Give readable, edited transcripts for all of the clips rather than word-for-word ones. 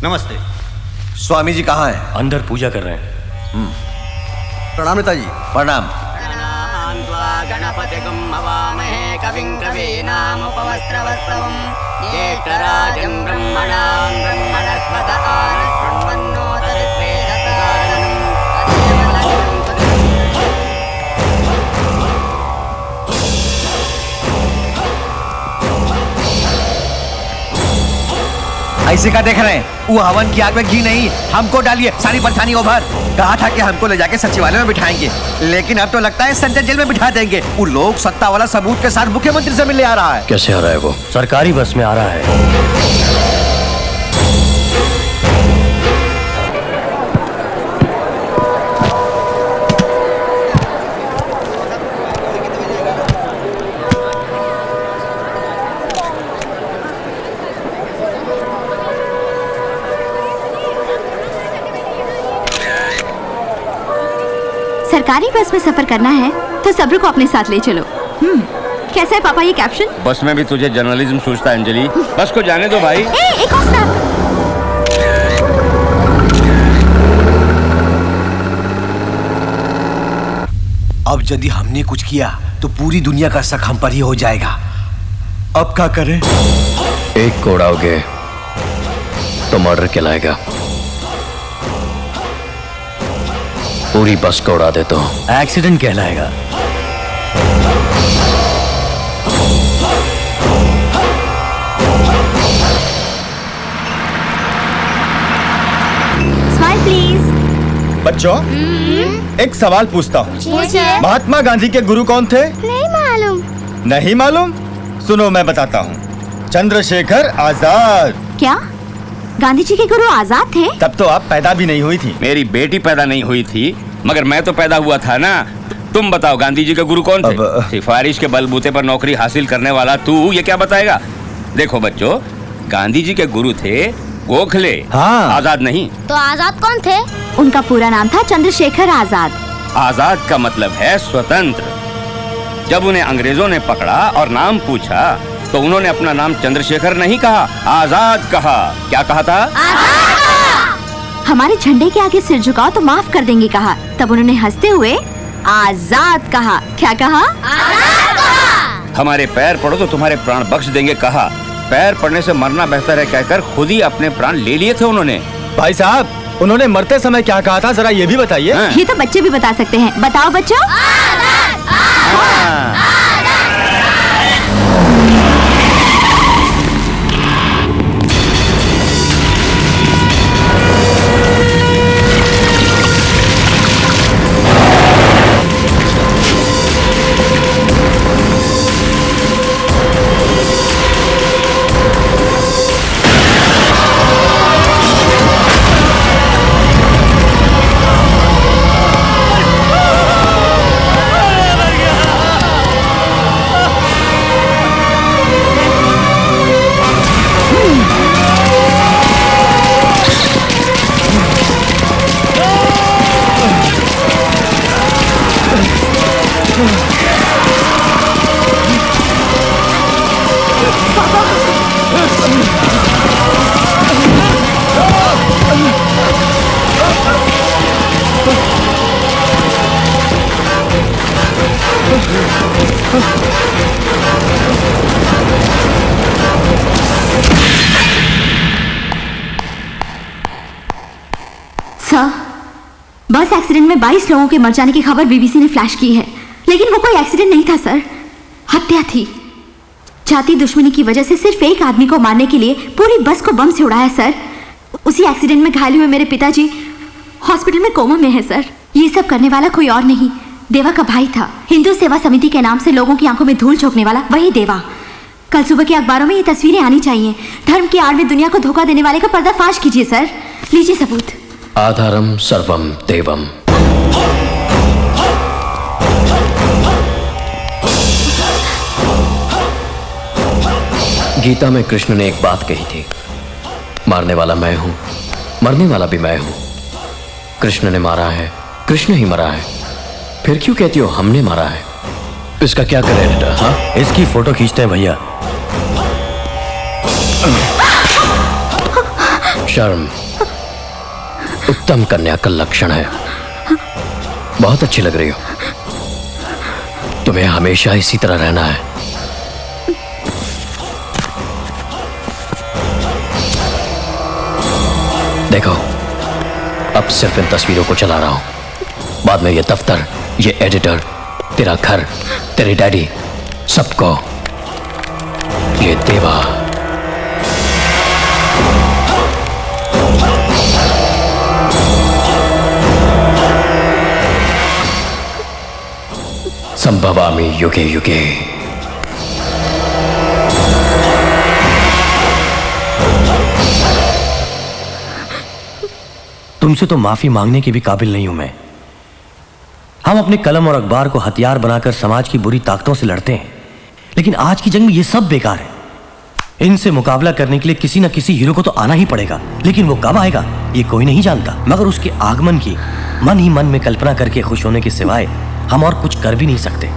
नमस्ते। स्वामी जी कहाँ हैं? अंदर पूजा कर रहे हैं। प्रणाम नेताजी। प्रणाम। गणपतिगुं हवामहे कविं कवीनामुपमस्त्रवस्त्रवं ज्येष्ठराजं ब्रह्मणां ब्रह्मणस्पत आनशृण्वन्नोतरित्वेदसादनम् ऐसे का देख रहे हैं? वो हवन की आग में घी नहीं, हमको डालिए, सारी परेशानी ओभर। कहा था कि हमको ले जाके सचिवालय में बिठाएंगे, लेकिन अब तो लगता है सेंट्रल जेल में बिठा देंगे। वो लोग सत्ता वाला सबूत के साथ मुख्यमंत्री से मिलने आ रहा है। कैसे आ रहा है वो? सरकारी बस में आ रहा है। सरकारी बस में सफर करना है तो सब्र को अपने साथ ले चलो। कैसा है पापा ये कैप्शन? बस में भी तुझे जर्नलिज्म सोचता है अंजलि। बस को जाने दो भाई। एक और स्नैप। अब यदि हमने कुछ किया तो पूरी दुनिया का शक हम पर ही हो जाएगा। अब क्या करें? एक को उड़ाओगे तो मर्डर कहलाएगा, पूरी बस को उड़ा दे तो एक्सीडेंट कहलाएगा। Smile please. बच्चों, एक सवाल पूछता हूँ। महात्मा गांधी के गुरु कौन थे? नहीं मालूम। नहीं मालूम? सुनो मैं बताता हूँ। चंद्रशेखर आजाद। क्या गांधी जी के गुरु आजाद थे? तब तो आप पैदा भी नहीं हुई थी। मेरी बेटी पैदा नहीं हुई थी, मगर मैं तो पैदा हुआ था ना। तुम बताओ गांधी जी के गुरु कौन थे? सिफारिश के बलबूते पर नौकरी हासिल करने वाला तू ये क्या बताएगा? देखो बच्चों, गांधी जी के गुरु थे गोखले। हाँ। आजाद नहीं। तो आजाद कौन थे? उनका पूरा नाम था चंद्रशेखर आजाद। आजाद का मतलब है स्वतंत्र। जब उन्हें अंग्रेजों ने पकड़ा और नाम पूछा तो उन्होंने अपना नाम चंद्रशेखर नहीं कहा, आजाद कहा। क्या कहा था? हमारे झंडे के आगे सिर झुकाओ तो माफ कर देंगे कहा। तब उन्होंने हंसते हुए आजाद कहा। क्या कहा? आजाद कहा। हमारे पैर पड़ो तो तुम्हारे प्राण बख्श देंगे कहा। पैर पड़ने से मरना बेहतर है कहकर खुद ही अपने प्राण ले लिए थे उन्होंने। भाई साहब, उन्होंने मरते समय क्या कहा था, जरा ये भी बताइए। हाँ। ये तो बच्चे भी बता सकते हैं। बताओ बच्चों। सर, बस एक्सीडेंट में 22 लोगों के मर जाने की खबर बीबीसी ने फ्लैश की है, लेकिन वो कोई एक्सीडेंट नहीं था सर, हत्या थी। जाति दुश्मनी की वजह से सिर्फ एक आदमी को मारने के लिए पूरी बस को बम से उड़ाया सर। उसी एक्सीडेंट में घायल हुए मेरे पिताजी हॉस्पिटल में कोमा में है सर। ये सब करने वाला कोई और नहीं, देवा का भाई था। हिंदू सेवा समिति के नाम से लोगों की आंखों में धूल झोंकने वाला वही देवा। कल सुबह के अखबारों में ये तस्वीरें आनी चाहिए। धर्म की आड़ में दुनिया को धोखा देने वाले का पर्दाफाश कीजिए सर। लीजिए सबूत। आधारम सर्वम देवम। गीता में कृष्ण ने एक बात कही थी, मारने वाला मैं हूं, मरने वाला भी मैं हूं। कृष्ण ने मारा है, कृष्ण ही मरा है, फिर क्यों कहती हो हमने मारा है? इसका क्या करें एडिटर? हाँ, इसकी फोटो खींचते हैं भैया। शर्म उत्तम कन्या का लक्षण है। बहुत अच्छी लग रही हो। तुम्हें हमेशा इसी तरह रहना है। देखो, अब सिर्फ इन तस्वीरों को चला रहा हूं। बाद में ये दफ्तर, ये एडिटर, तेरा घर, तेरे डैडी, सबको ये देवा। संभवामि युगे युगे। तुमसे तो माफी मांगने के भी काबिल नहीं हूं मैं। हम अपने कलम और अखबार को हथियार बनाकर समाज की बुरी ताकतों से लड़ते हैं, लेकिन आज की जंग में ये सब बेकार है। इनसे मुकाबला करने के लिए किसी न किसी हीरो को तो आना ही पड़ेगा, लेकिन वो कब आएगा ये कोई नहीं जानता। मगर उसके आगमन की मन ही मन में कल्पना करके खुश होने के सिवाय हम और कुछ कर भी नहीं सकते।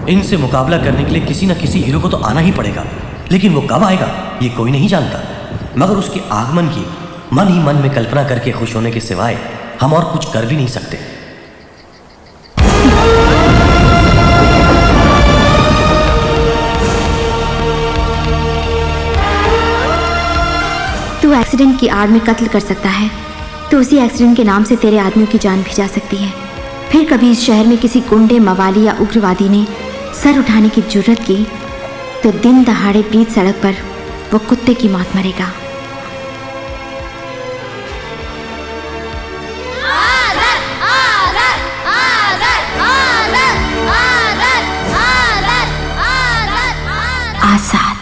इनसे मुकाबला करने के लिए किसी न किसी हीरो को तो आना ही पड़ेगा, लेकिन वो कब आएगा ये कोई नहीं जानता। मगर उसके आगमन की मन ही मन में कल्पना करके खुश होने के सिवाय हम और कुछ कर भी नहीं सकते। तू एक्सीडेंट की आड़ में कत्ल कर सकता है तो उसी एक्सीडेंट के नाम से तेरे आदमियों की जान भी जा सकती है। फिर कभी इस शहर में किसी गुंडे, मवाली या उग्रवादी ने सर उठाने की जुर्रत की तो दिन दहाड़े बीच सड़क पर वो कुत्ते की मौत मरेगा। आजाद।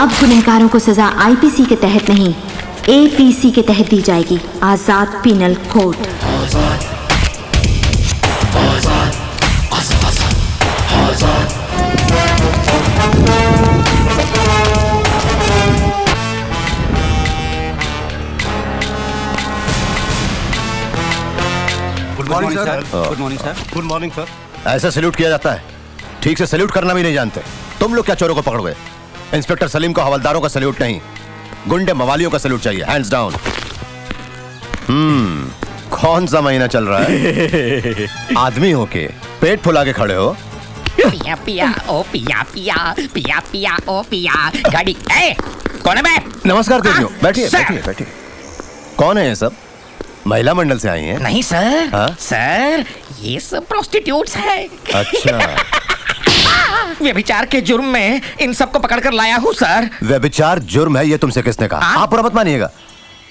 अब गुनहगारों को सजा आईपीसी के तहत नहीं, एपीसी के तहत दी जाएगी। Azad penal code. Good morning sir. Good morning sir. Good morning sir. ऐसा सैल्यूट किया जाता है? ठीक से सैल्यूट करना भी नहीं जानते तुम लोग। क्या चोरों को पकड़ गए? इंस्पेक्टर सलीम को हवलदारों का सैल्यूट नहीं, गुंडे मवालियों का सैल्यूट चाहिए। Hands down. कौन सा महीना चल रहा है? आदमी हो के पेट फुला के खड़े हो। पिया पिया ओ पिया पिया पिया पिया ओ पिया गाड़ी। ए, कौन है बे? नमस्कार देवियों, बैठिए बैठिए बैठिए। कौन है ये सब? महिला मंडल से आई हैं? नहीं सर। हाँ? सर ये सब प्रोस्टिट्यूट्स है। अच्छा। व्यभिचार के जुर्म में इन सबको पकड़कर लाया हूँ सर। व्यभिचार जुर्म है ये तुमसे किसने कहा? आप बुरा मत मानिएगा।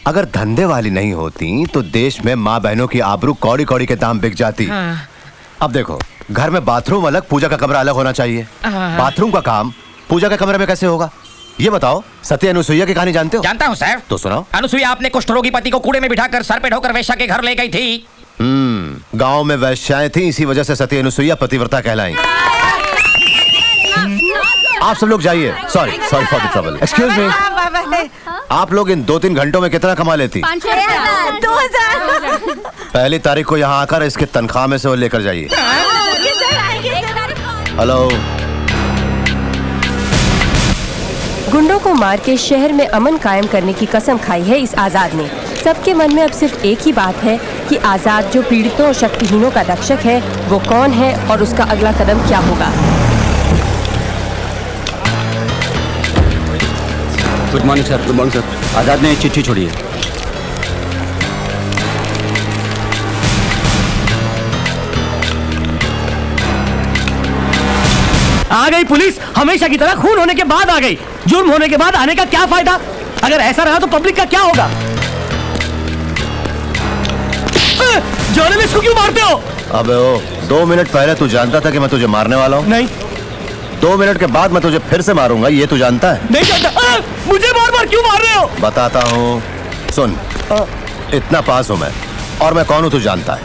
अगर धंधे वाली नहीं होती तो देश में माँ बहनों की आबरू कौड़ी कौड़ी के दाम बिक जाती। हाँ। अब देखो, घर में बाथरूम अलग, पूजा का कमरा अलग होना चाहिए। बाथरूम का काम पूजा के कमरे में कैसे होगा? ये बताओ, सती अनुसुईया की कहानी जानते हो? जानता हूँ सर। तो सुनाओ। अनुसुईया अपने कुष्ठरोगी पति को कूड़े में बिठाकर सर पे ढोकर वेश्या के घर ले गई थी। गांव में वैश्याएं थी, इसी वजह से सती अनुसुईया पतिव्रता कहलाई। आप सब लोग जाइए। Sorry for the trouble. Excuse me, आप लोग इन 2-3 घंटों में कितना कमा लेती? 2000। पहली तारीख को यहाँ आकर इसके तनख्वाह में से वो लेकर जाइए। हेलो। गुंडों को मार के शहर में अमन कायम करने की कसम खाई है इस आजाद ने। सबके मन में अब सिर्फ एक ही बात है कि आजाद जो पीड़ितों और शक्तिहीनों का रक्षक है वो कौन है और उसका अगला कदम क्या होगा। Good morning sir. Good morning sir. Azad ने चिट्ठी छोड़ी है। आ गई पुलिस, हमेशा की तरह खून होने के बाद आ गई। जुर्म होने के बाद आने का क्या फायदा? अगर ऐसा रहा तो पब्लिक का क्या होगा? जर्नलिस्ट को क्यों मारते हो? अबे ओ, 2 मिनट पहले तू जानता था कि मैं तुझे मारने वाला हूँ? नहीं। 2 मिनट के बाद मैं तुझे फिर से मारूंगा, ये तू जानता है? नहीं जानता। मुझे बार बार क्यों मार रहे हो? बताता हूँ, सुन। इतना पास हूँ मैं, और मैं कौन हूँ तू जानता है।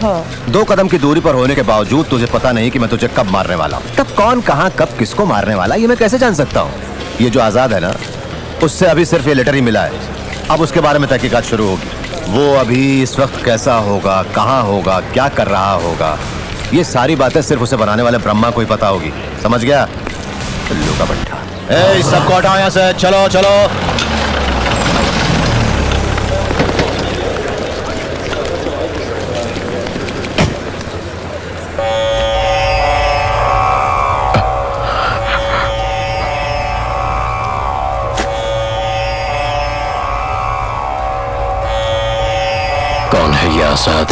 2 कदम की दूरी पर होने के बावजूद तुझे पता नहीं कि मैं तुझे कब मारने वाला हूँ। तब कौन कहाँ कब किसको मारने वाला ये मैं कैसे जान सकता हूँ? ये जो आजाद है ना, उससे अभी सिर्फ ये लेटर ही मिला है। अब उसके बारे में तहकीकात शुरू होगी। वो अभी इस वक्त कैसा होगा, कहाँ होगा, क्या कर रहा होगा, ये सारी बातें सिर्फ उसे बनाने वाले ब्रह्मा को ही पता होगी। समझ गया? उल्लू का बट्टा। ए, सबको हटाओ यहाँ से। चलो चलो। कौन है ये आजाद?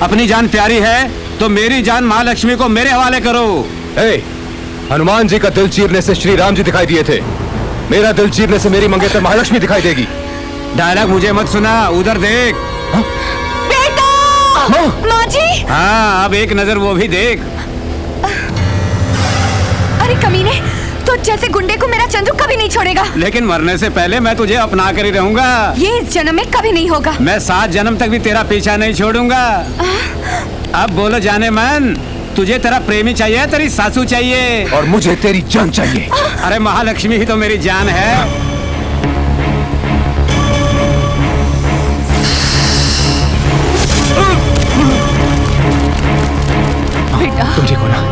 अपनी जान प्यारी है तो मेरी जान महालक्ष्मी को मेरे हवाले करो। हनुमान जी का दिल चीरने से श्री राम जी दिखाई दिए थे, मेरा दिल चीरने से मेरी मंगेतर महालक्ष्मी दिखाई देगी। डायलॉग मुझे मत सुना, उधर देख। बेटा! माँ जी! हाँ, अब एक नजर वो भी देख। अरे कमीने, तो जैसे गुंडे को मेरा चंद्रू कभी नहीं छोड़ेगा। लेकिन मरने से पहले मैं तुझे अपना कर ही रहूंगा। ये इस जन्म में कभी नहीं होगा। मैं 7 जन्म तक भी तेरा पीछा नहीं छोड़ूंगा। अब बोलो जाने मन, तुझे तेरा प्रेमी चाहिए, तेरी सासू चाहिए? और मुझे तेरी जान चाहिए। अरे महालक्ष्मी ही तो मेरी जान है। तुम ठीक हो ना?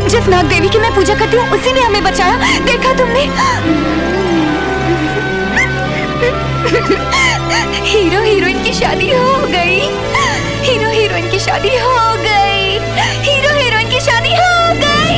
जिस नाग देवी की मैं पूजा करती हूँ उसी ने हमें बचाया। देखा तुमने? हीरो हीरोइन की शादी हो गई। हीरो हीरोइन की शादी हो गई। हीरो हीरोइन की शादी हो गई।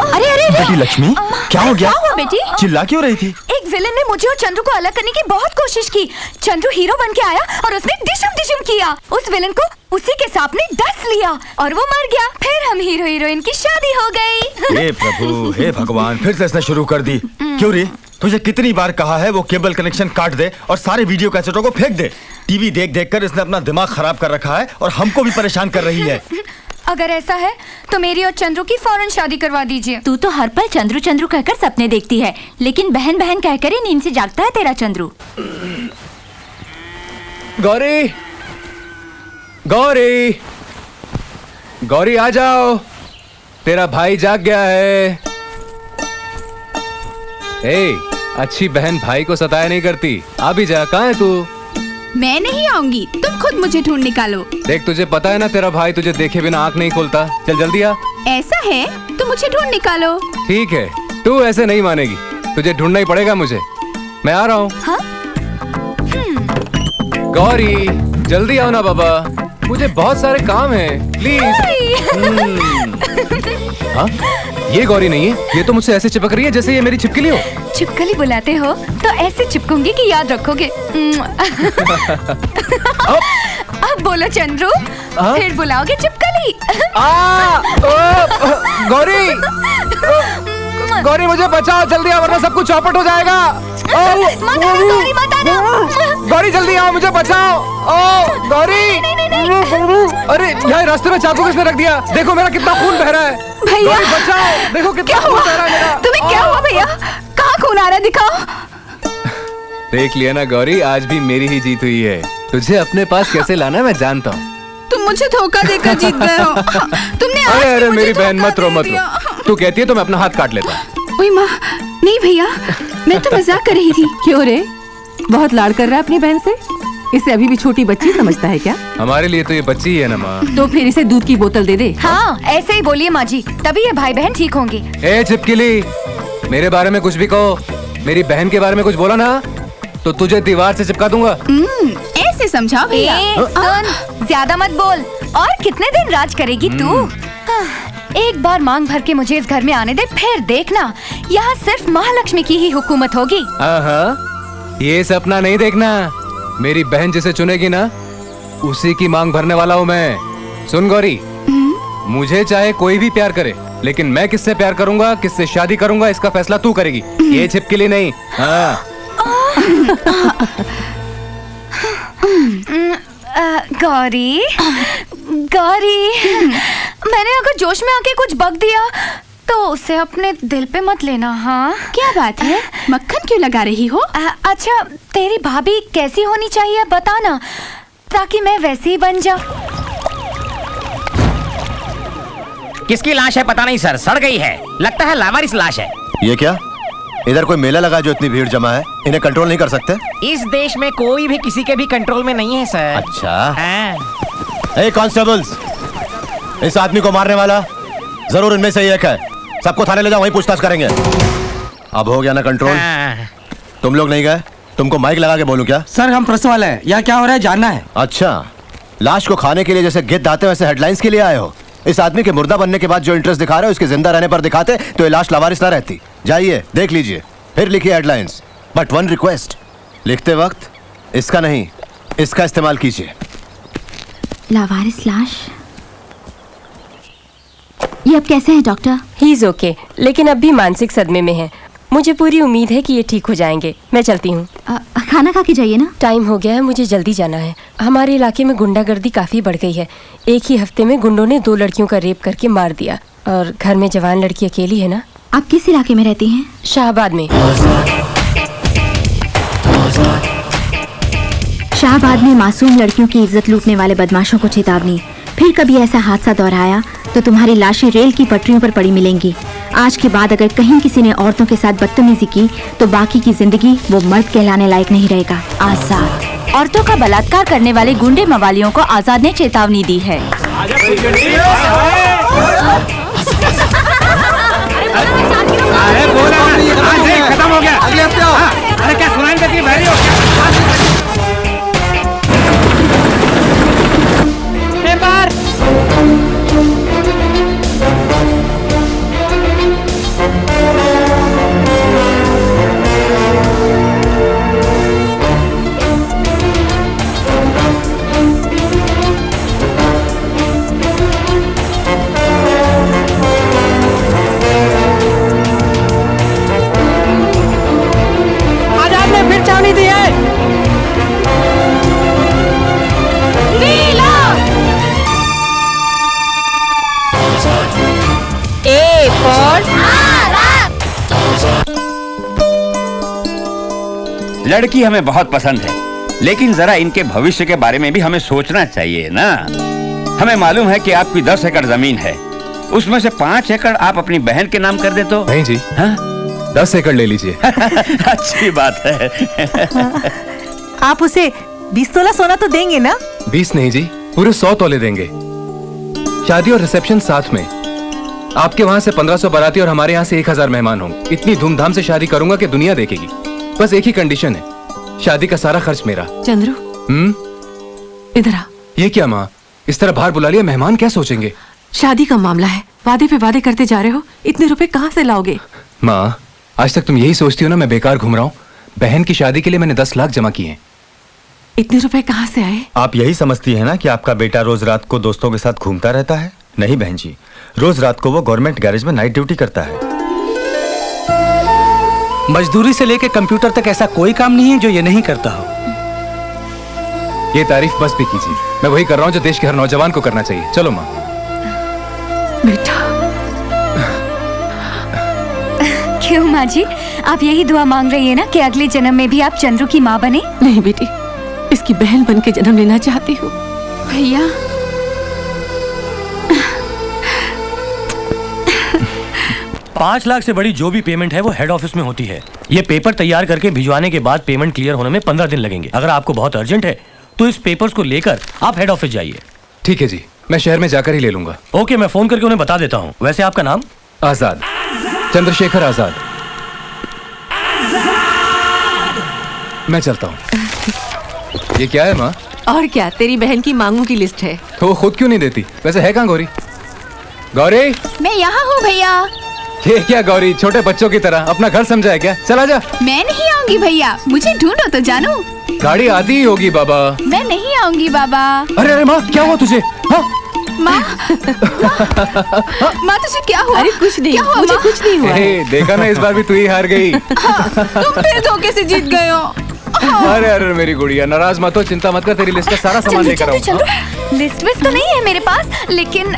अरे अरे बेटी लक्ष्मी, क्या हो गया? क्या हुआ बेटी? चिल्ला क्यों रही थी? एक विलन ने मुझे और चंद्रू को अलग करने की बहुत कोशिश की। चंद्रू हीरो बन के आया और उसने डिशम डिशम किया। उस विलन को उसी के सांप ने डस लिया और वो मर गया। फिर हम हीरो हीरोइन की शादी हो गई। हे प्रभु, हे भगवान, फिर से इसने शुरू कर दी। क्यों रे? तुझे कितनी बार कहा है वो केबल कनेक्शन काट दे और सारे वीडियो कैसेटों को फेंक दे। टीवी देख देख कर इसने अपना दिमाग खराब कर रखा है और हमको भी परेशान कर रही है। अगर ऐसा है तो मेरी और चंद्रू की फौरन शादी करवा दीजिए। तू तो हर पल चंद्रू चंद्रू कहकर सपने देखती है, लेकिन बहन बहन कहकर ही नींद से जागता है तेरा चंद्रू। गौरी, गौरी, गौरी आ जाओ, तेरा भाई जाग गया है। ए, अच्छी बहन भाई को सताया नहीं करती। आ भी जा, कहाँ है तू? मैं नहीं आऊंगी, तुम खुद मुझे ढूंढ निकालो। देख, तुझे पता है ना तेरा भाई तुझे देखे बिना आंख नहीं खोलता। चल जल्दी आ। ऐसा है तो मुझे ढूंढ निकालो। ठीक है, तू ऐसे नहीं मानेगी, तुझे ढूंढना ही पड़ेगा मुझे। मैं आ रहा हूँ। हाँ? गौरी, जल्दी आओ ना बाबा, मुझे बहुत सारे काम हैं, प्लीज। हाँ? ये गौरी नहीं है, ये तो मुझसे ऐसे चिपक रही है जैसे ये मेरी छिपकली हो। छिपकली बुलाते हो तो ऐसे चिपकूंगी कि याद रखोगे। अब बोलो चंद्रू, फिर बुलाओगे चिपकली। गौरी, गौरी मुझे बचाओ, जल्दी आओ वरना सब कुछ चौपट हो जाएगा। गौरी जल्दी आओ, मुझे बचाओ। ओ गौरी, अरे यहाँ रास्ते में चाकू किसने रख दिया? देखो मेरा कितना खून बह रहा है। भैया बचाओ, देखो कितना खून बह रहा है मेरा। तुम्हें क्या हुआ भैया? कहाँ खून आ रहा है, दिखाओ। देख लिया ना गौरी, आज भी मेरी ही जीत हुई है। तुझे अपने पास कैसे लाना है मैं जानता हूँ। तुम मुझे धोखा देकर जीत गए हो। तुमने आज अरे अरे मुझे मेरी बहन, मत रो दे मत दिया। रो। तू कहती है तो मैं अपना हाथ काट लेता। ओए माँ, नहीं भैया, मैं तो मजाक कर रही थी। क्यों रे, बहुत लाड़ कर रहा है अपनी बहन से? इसे अभी भी छोटी बच्ची समझता है क्या? हमारे लिए तो ये बच्ची ही है ना माँ। तो फिर इसे दूध की बोतल दे दे। हाँ, ऐसे ही बोलिए माँ जी, तभी ये भाई बहन ठीक होंगे। ए छिपकली, मेरे बारे में कुछ भी कहो, मेरी बहन के बारे में कुछ बोला ना तो तुझे दीवार से चिपका दूंगा। ऐसे समझाओ भैया। सुन, ज्यादा मत बोल। और कितने दिन राज करेगी तू? एक बार मांग भर के मुझे इस घर में आने दे, फिर देखना यहाँ सिर्फ महालक्ष्मी की ही हुकूमत होगी। ये सपना नहीं देखना, मेरी बहन जिसे चुनेगी ना उसी की मांग भरने वाला हूँ मैं। सुन गौरी, मुझे चाहे कोई भी प्यार करे, लेकिन मैं किससे प्यार करूंगा, किससे शादी करूंगा, इसका फैसला तू करेगी, ये छिपकली नहीं। हाँ। गौरी, गौरी, मैंने अगर जोश में आके कुछ बक दिया तो उसे अपने दिल पे मत लेना। हाँ, क्या बात है, मक्खन क्यों लगा रही हो? अच्छा, तेरी भाभी कैसी होनी चाहिए बताना, ताकि मैं वैसे ही बन जाऊं। किसकी लाश है पता नहीं सर, सड़ गई है, लगता है लावारिस लाश है। ये क्या? इधर कोई मेला लगा जो इतनी भीड़ जमा है, इन्हें कंट्रोल नहीं कर सकते? इस देश में कोई भी किसी के भी कंट्रोल में नहीं है सर। अच्छा। ए कांस्टेबल्स, इस आदमी को मारने वाला जरूर इनमें से ही एक है। सबको थाने ले जाओ, वहीं पूछताछ करेंगे। अब हो गया ना कंट्रोल? तुम लोग नहीं गए? तुमको माइक लगा के बोलूं क्या? सर हम प्रेस वाले हैं, यहाँ क्या हो रहा है जानना है। अच्छा, लाश को खाने के लिए जैसे गिद्ध आते वैसे हेडलाइंस के लिए आए हो। इस आदमी के मुर्दा बनने के बाद जो इंटरेस्ट दिखा रहे हो, उसके जिंदा रहने पर दिखाते तो ये लाश लावारिस ना रहती। जाइए देख लीजिए, फिर लिखिए हेडलाइंस। बट वन रिक्वेस्ट, लिखते वक्त इसका नहीं इसका इस्तेमाल कीजिए। लावारिस लाश। ये अब कैसे है डॉक्टर? ही इज ओके, लेकिन अब भी मानसिक सदमे में है। मुझे पूरी उम्मीद है कि ये ठीक हो जाएंगे। मैं चलती हूँ। खाना खा के जाइए ना। टाइम हो गया है, मुझे जल्दी जाना है। हमारे इलाके में गुंडागर्दी काफी बढ़ गई है। एक ही हफ्ते में गुंडों ने 2 लड़कियों का रेप करके मार दिया, और घर में जवान लड़की अकेली है ना। आप किस इलाके में रहती हैं? शाहबाद में। शाहबाद में मासूम लड़कियों की इज्जत लूटने वाले बदमाशों को चेतावनी। फिर कभी ऐसा हादसा दोहराया तो तुम्हारी लाशें रेल की पटरियों पर पड़ी मिलेंगी। आज के बाद अगर कहीं किसी ने औरतों के साथ बदतमीजी की तो बाकी की जिंदगी वो मर्द कहलाने लायक नहीं रहेगा। आजाद। औरतों का बलात्कार करने वाले गुंडे मवालियों को आजाद ने चेतावनी दी है। अरे बोला ना, खत्म हो गया। अगले हफ्ते आओ। अरे क्या सुनाई देती है, बहरी हो क्या? लड़की हमें बहुत पसंद है, लेकिन जरा इनके भविष्य के बारे में भी हमें सोचना चाहिए ना। हमें मालूम है कि आपकी 10 एकड़ जमीन है, उसमें से 5 एकड़ आप अपनी बहन के नाम कर दे तो। नहीं जी, हाँ? 10 एकड़ ले लीजिए। अच्छी बात है। आप उसे 20 तोला सोना तो देंगे ना? 20 नहीं जी, पूरे 100 तोले देंगे। शादी और रिसेप्शन साथ में। आपके वहाँ से 1500 बाराती और हमारे यहाँ से 1000 मेहमान होंगे। इतनी धूमधाम से शादी करूंगा कि दुनिया देखेगी। बस एक ही कंडीशन है, शादी का सारा खर्च मेरा। चंद्रू, इधर आ। ये क्या माँ, इस तरह बाहर बुला लिया, मेहमान क्या सोचेंगे? शादी का मामला है, वादे पे वादे करते जा रहे हो, इतने रुपए कहाँ से लाओगे? माँ, आज तक तुम यही सोचती हो ना मैं बेकार घूम रहा हूँ। बहन की शादी के लिए मैंने 10 लाख जमा किए हैं। इतने रुपए कहाँ से आए? आप यही समझती है ना कि आपका बेटा रोज रात को दोस्तों के साथ घूमता रहता है? नहीं बहन जी, रोज रात को वो गवर्नमेंट गैरेज में नाइट ड्यूटी करता है। मजदूरी से लेकर कंप्यूटर तक ऐसा कोई काम नहीं है जो ये नहीं करता हो। ये तारीफ बस भी कीजिए, मैं वही कर रहा हूँ जो देश के हर नौजवान को करना चाहिए। चलो माँ। बेटा। क्यों माँ जी, आप यही दुआ मांग रही है ना कि अगले जन्म में भी आप चंद्रू की माँ बने? नहीं बेटी, इसकी बहन बन के जन्म लेना चाहती हूँ। भैया, 5 लाख से बड़ी जो भी पेमेंट है वो हेड ऑफिस में होती है। ये पेपर तैयार करके भिजवाने के बाद पेमेंट क्लियर होने में 15 दिन लगेंगे। अगर आपको बहुत अर्जेंट है तो इस पेपर्स को लेकर आप हेड ऑफिस जाइए। ठीक है जी, मैं शहर में जाकर ही ले लूंगा। ओके, मैं फोन करके उन्हें बता देता हूँ। वैसे आपका नाम? आजाद, चंद्रशेखर आजाद। मैं चलता हूँ। ये क्या है माँ? और क्या, तेरी बहन की मांगों की लिस्ट है। तो वो खुद क्यों नहीं देती? वैसे है कहाँ गौरी? गौरी, मैं यहाँ हूँ भैया। ये क्या गौरी, छोटे बच्चों की तरह अपना घर समझा है क्या? चला जा। मैं नहीं आऊंगी भैया, मुझे ढूंढो तो जानू। गाड़ी आती ही होगी बाबा। मैं नहीं आऊंगी बाबा। अरे अरे माँ, क्या हुआ तुझे? हाँ? माँ, माँ तुझे क्या हुआ? अरे कुछ नहीं, क्या हुआ मुझे माँ? कुछ नहीं हुआ। देखा ना, इस बार भी तू ही हार गई। तुम फिर धोखे से जीत गए हो। अरे अरे मेरी गुड़िया, नाराज मत हो, चिंता मत कर, तेरी लिस्ट का सारा सामान लेकर आऊंगा। लिस्ट विस्ट तो नहीं है मेरे पास, लेकिन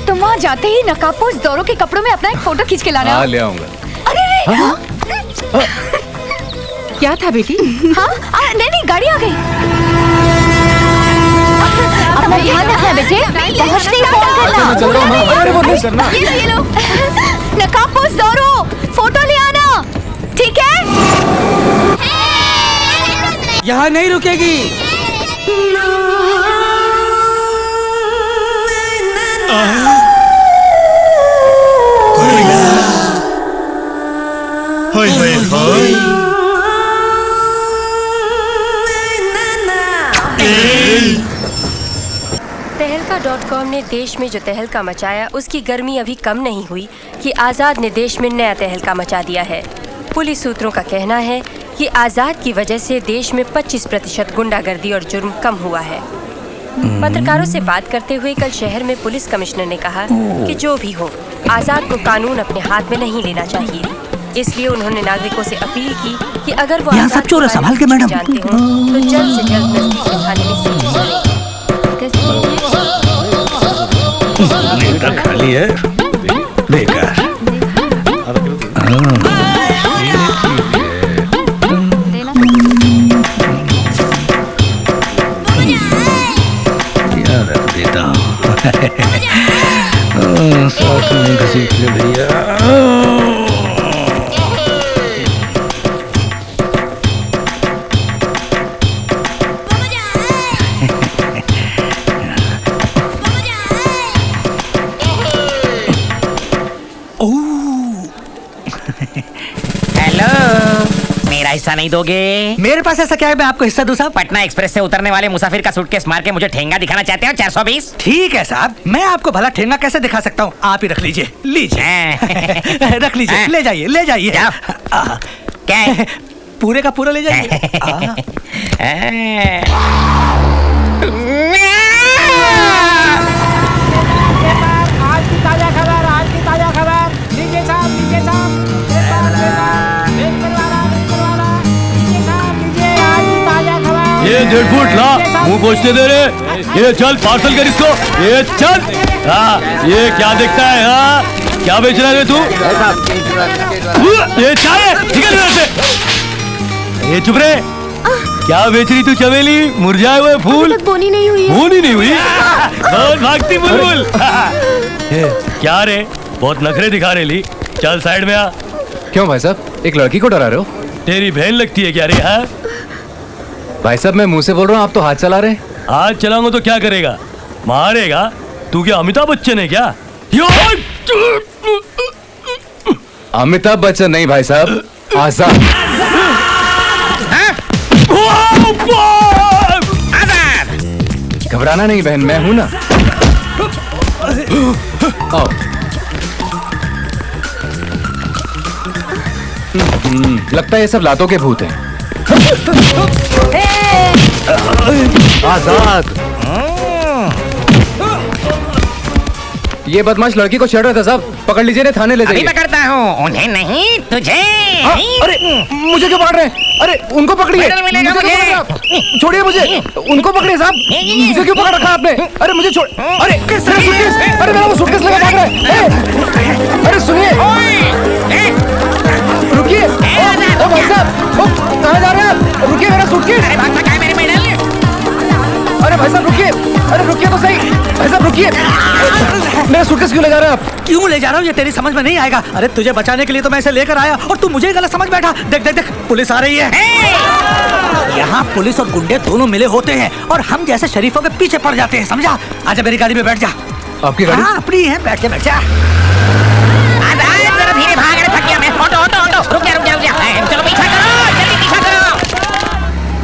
तुम वहाँ जाते ही नकाबपोश दौरों के कपड़ों में अपना एक फोटो खींच के लाना। हाँ, ले आऊंगा। अरे हाँ? क्या था बेटी? हाँ, नहीं गाड़ी आ गई। अपना ध्यान रखना बेटे, पहुँचते ही फोन करना। मैं चल रहा हूँ। अरे वो नहीं करना। ये लो, नकाबपोश दौरों, फोटो ले आना, ठीक है? यहाँ नहीं रुकेगी। तहलका.com ने देश में जो तहलका मचाया उसकी गर्मी अभी कम नहीं हुई कि आज़ाद ने देश में नया तहलका मचा दिया है। पुलिस सूत्रों का कहना है कि आज़ाद की वजह से देश में 25% गुंडागर्दी और जुर्म कम हुआ है। पत्रकारों से बात करते हुए कल शहर में पुलिस कमिश्नर ने कहा कि जो भी हो, आज़ाद को कानून अपने हाथ में नहीं लेना चाहिए। इसलिए उन्होंने नागरिकों से अपील की कि अगर वो यहाँ सब चोर है, संभाल के मैडम। जानते हो तो जल्द से जल्द नजदीकी थाने में सूचित करें। नेता खाली है, बेकार। देता हूँ। साथ में घसीट ले भैया। मेरा हिस्सा नहीं दोगे? मेरे पास ऐसा क्या है मैं आपको हिस्सा दूं साहब? पटना एक्सप्रेस से उतरने वाले मुसाफिर का सूटकेस मार के मुझे ठेंगा दिखाना चाहते हो? 420। ठीक है साहब, मैं आपको भला ठेंगा कैसे दिखा सकता हूँ? आप ही रख लीजिए, लीजिए। रख लीजिए, ले जाइए, ले जाइए। क्या है? पूरे का पूरा ले जाइए। आज की ताजा खबर, आज की ताजा खबर। लीजिए साहब, लीजिए साहब। ये 1.5 फुट ला, मुंह पोछते दे रे। ये चल पार्सल कर इसको, ये चल। हाँ, ये क्या देखता है? हाँ, क्या बेच रहा है तू? ये चाय, निकल इधर से। ए चुप रे। क्या बेच रही तू चमेली, मुरझाए हुए फूल? बोनी नहीं हुई है। बोनी नहीं हुई? बहुत भागती बुलबुल। क्या रे, बहुत नखरे दिखा रही ली। चल साइड में आ। क्यों भाई साहब, एक लड़की को डरा रहे हो? तेरी बहन लगती है क्या रे? हाँ भाई साहब मैं मुंह से बोल रहा हूँ, आप तो हाथ चला रहे। हाथ चलाऊंगा तो क्या करेगा? मारेगा? तू क्या अमिताभ बच्चन है क्या? अमिताभ बच्चन नहीं भाई साहब, आजाद। घबराना नहीं बहन, मैं हूं ना। आओ। लगता है ये सब लातों के भूत हैं। आजाद। ये बदमाश लड़की को छेड़ रहा था साहब, पकड़ लीजिए, थाने ले जाइए। अभी पकड़ता हूँ, उन्हें नहीं तुझे। अरे मुझे क्यों पकड़ रहे हैं? अरे उनको पकड़िए। छोड़िए मुझे, उनको पकड़िए साहब। मुझे क्यों पकड़ रखा आपने? अरे मुझे छोड़। अरे सूटकेस, अरे मेरा वो सूटकेस लगा भाग रहा है। अरे सुनिए, रुकिए। ओ भाई साहब, कहाँ जा रहे हैं आप? रुकिए, मेरा सूटकेस। अरे भाई साहब रुकिए, अरे रुकिए तो सही। भाई साहब रुकिए, मेरा सूटकेस क्यों ले जा रहे हैं आप? क्यों ले जा रहा हूँ ये तेरी समझ में नहीं आएगा। अरे तुझे बचाने के लिए तो मैं इसे लेकर आया और तू मुझे गलत समझ बैठा। देख देख देख, पुलिस आ रही है। यहाँ पुलिस और गुंडे दोनों मिले होते हैं और हम जैसे शरीफों के पीछे पड़ जाते हैं, समझा? आजा मेरी गाड़ी में बैठ जा। आपकी गाड़ी? हाँ अपनी है, बैठ जा बैठ जा। जरा धीरे भाग, रहे थक गया मैं। ऑटो ऑटो ऑटो, रुक जा रुक जा रुक जा। चलो पीछा करो, जल्दी पीछा करो।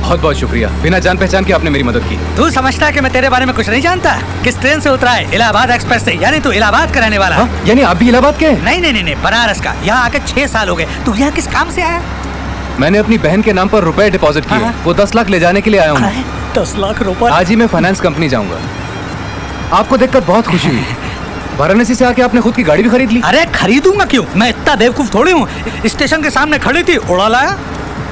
बहुत बहुत शुक्रिया, बिना जान पहचान के आपने मेरी मदद की। तू समझता है कि मैं तेरे बारे में कुछ नहीं जानता? किस ट्रेन से उतरा है? इलाहाबाद एक्सप्रेस से। यानी तू इलाहाबाद का रहने वाला? हाँ? यानी आप भी इलाहाबाद के? नहीं नहीं नहीं, बनारस का। यहाँ आके 6 साल हो गए। तू यहाँ किस काम से आया? मैंने अपनी बहन के नाम पर रुपए डिपॉजिट किए। वो 10 लाख ले जाने के लिए आया हूँ। 10 लाख रुपए? आज ही मैं फाइनेंस कंपनी जाऊंगा। आपको देखकर बहुत खुशी हुई। वाराणसी से आके आपने खुद की गाड़ी भी खरीद ली? अरे खरीदूंगा क्यों, मैं इतना बेवकूफ थोड़ी हूँ। स्टेशन के सामने खड़ी थी, उड़ा लाया।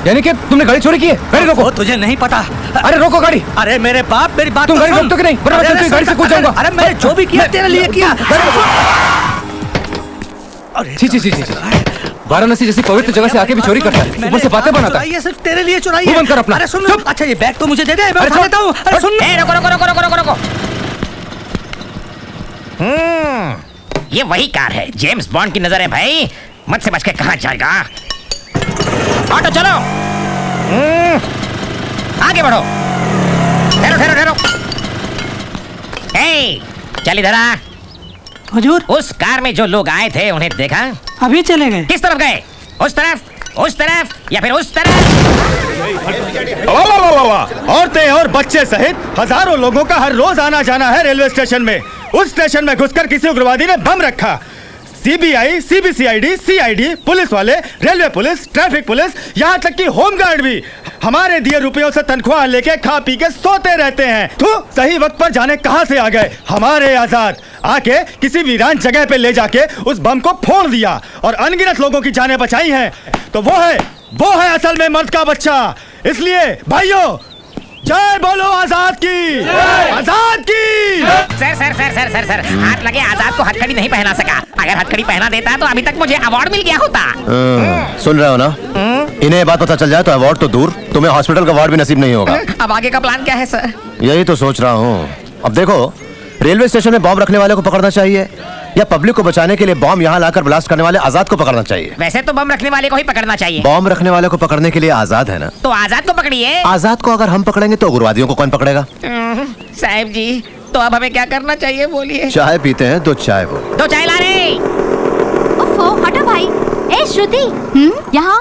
यानी कि तुमने गाड़ी चोरी की है? गाड़ी रोको। तुझे नहीं पता। अरे रोको गाड़ी। अरे मेरे बाप, मेरी बात तुम गाड़ी रोकते कि नहीं? वरना मैं गाड़ी से कूद जाऊंगा। अरे मैंने जो भी किया तेरे लिए किया। छी छी छी छी। वाराणसी जैसी पवित्र जगह से आके भी चोरी करता है, ऊपर से बातें बनाता है। ये सिर्फ तेरे लिए चुराई है। बंद कर अपना। अरे सुन, अच्छा ये बैग तो मुझे दे दे, मैं उठा लेता हूँ। अरे सुन, रुको रुको रुको रुको रुको रुको। ये वही कार है, जेम्स बॉन्ड की नजर है भाई। मत से बच के कहाँ जाएगा। ऑटो चलो, आगे बढ़ो। ठहरो ठहरो ठहरो। चल इधर आ। हुजूर, उस कार में जो लोग आए थे उन्हें देखा? अभी चले गए। किस तरफ गए? उस तरफ या फिर उस तरफ? औरतें और बच्चे सहित हजारों लोगों का हर रोज आना जाना है रेलवे स्टेशन में। उस स्टेशन में घुसकर किसी उग्रवादी ने बम रखा। सीबीआई, सीबीसीआईडी, सीआईडी, पुलिस वाले, रेलवे पुलिस, ट्रैफिक पुलिस, यहाँ तक कि होमगार्ड भी हमारे दिए रुपयों से तनख्वाह लेके खा पी के सोते रहते हैं। तो सही वक्त पर जाने कहाँ से आ गए हमारे आजाद। आके किसी वीरान जगह पे ले जाके उस बम को फोड़ दिया और अनगिनत लोगों की जानें बचाई हैं। तो वो है असल में मर्द का बच्चा। इसलिए भाइयों, जय बोलो आजाद की, आजाद की। सर हाथ लगे, आजाद को हथकड़ी नहीं पहना सका। अगर हथकड़ी पहना देता तो अभी तक मुझे अवार्ड मिल गया होता। सुन रहे हो ना? इन्हें बात पता चल जाए तो अवार्ड तो दूर, तुम्हें हॉस्पिटल का वार्ड भी नसीब नहीं होगा। अब आगे का प्लान क्या है सर? यही तो सोच रहा हूँ। अब देखो, रेलवे स्टेशन में बॉम्ब रखने वाले को पकड़ना चाहिए या पब्लिक को बचाने के लिए बॉम्ब यहाँ लाकर ब्लास्ट करने वाले आजाद को पकड़ना चाहिए? वैसे तो बम रखने वाले को ही पकड़ना चाहिए। बॉम्ब रखने वाले को पकड़ने के लिए आजाद है ना? तो आजाद को पकड़िए। आजाद को अगर हम पकड़ेंगे तो उग्रवादियों को कौन पकड़ेगा? साहब जी, तो अब हमें क्या करना चाहिए बोलिए? चाय पीते हैं तो चाय बोल। तो चाय ला रे। ओफो, हटो भाई। ए श्रुति, यहाँ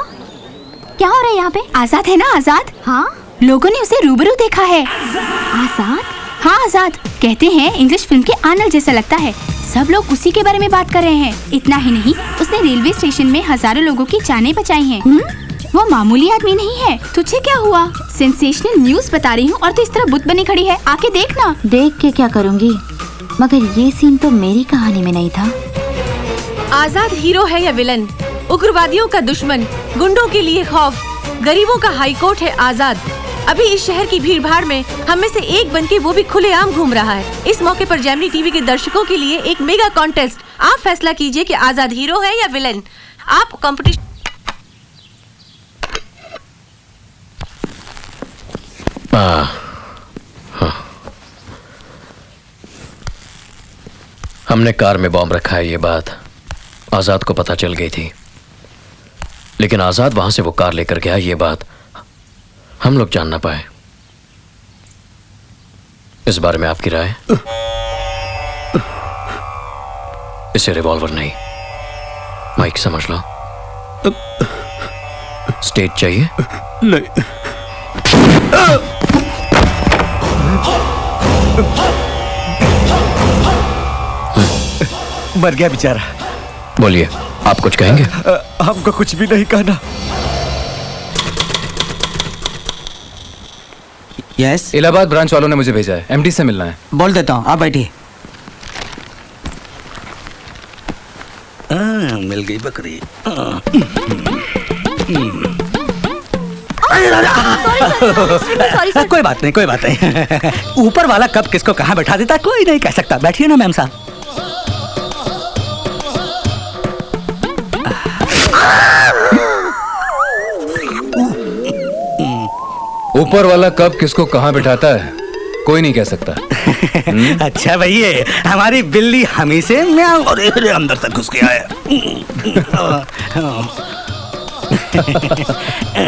क्या हो रहा है? यहाँ पे आजाद है ना? आजाद? हाँ, लोगों ने उसे रूबरू देखा है। आजाद? हाँ आजाद। कहते हैं इंग्लिश फिल्म के आर्नल्ड जैसा लगता है। सब लोग उसी के बारे में बात कर रहे हैं। इतना ही नहीं, उसने रेलवे स्टेशन में हजारों लोगों की जानें बचाई हैं। वो मामूली आदमी नहीं है। तुझे क्या हुआ? सेंसेशनल न्यूज़ बता रही हूँ और तू इस तरह बुत बनी खड़ी है। आके देखना। देख के क्या करूँगी, मगर ये सीन तो मेरी कहानी में नहीं था। आजाद हीरो है या विलन? उग्रवादियों का दुश्मन, गुंडों के लिए खौफ, गरीबों का हाई कोर्ट है आजाद। अभी इस शहर की भीड़भाड़ में हम में से एक बनके वो भी खुलेआम घूम रहा है। इस मौके पर जेमिनी टीवी के दर्शकों के लिए एक मेगा कॉन्टेस्ट। आप फैसला कीजिए कि आजाद हीरो है या विलन। आप कंपटीशन हाँ। हमने कार में बॉम्ब रखा है, ये बात आजाद को पता चल गई थी, लेकिन आजाद वहां से वो कार लेकर गया, ये बात हम लोग जान ना पाए। इस बारे में आपकी राय? इसे रिवॉल्वर नहीं, माइक समझ लो। स्टेज चाहिए? नहीं। मर गया बेचारा। बोलिए, आप कुछ कहेंगे? हमको कुछ भी नहीं कहना। यस, इलाहाबाद ब्रांच वालों ने मुझे भेजा है, एमडी से मिलना है। बोल देता हूँ, आप बैठिए। मिल गई बकरी। कोई बात नहीं, कोई बात नहीं। ऊपर वाला कब किसको कहाँ बैठा देता कोई नहीं कह सकता। बैठिए ना मैम साहब। ऊपर वाला कब किसको कहाँ बिठाता है कोई नहीं कह सकता। अच्छा भैया, हमारी बिल्ली हमी से म्याऊं और अंदर तक घुस गया है।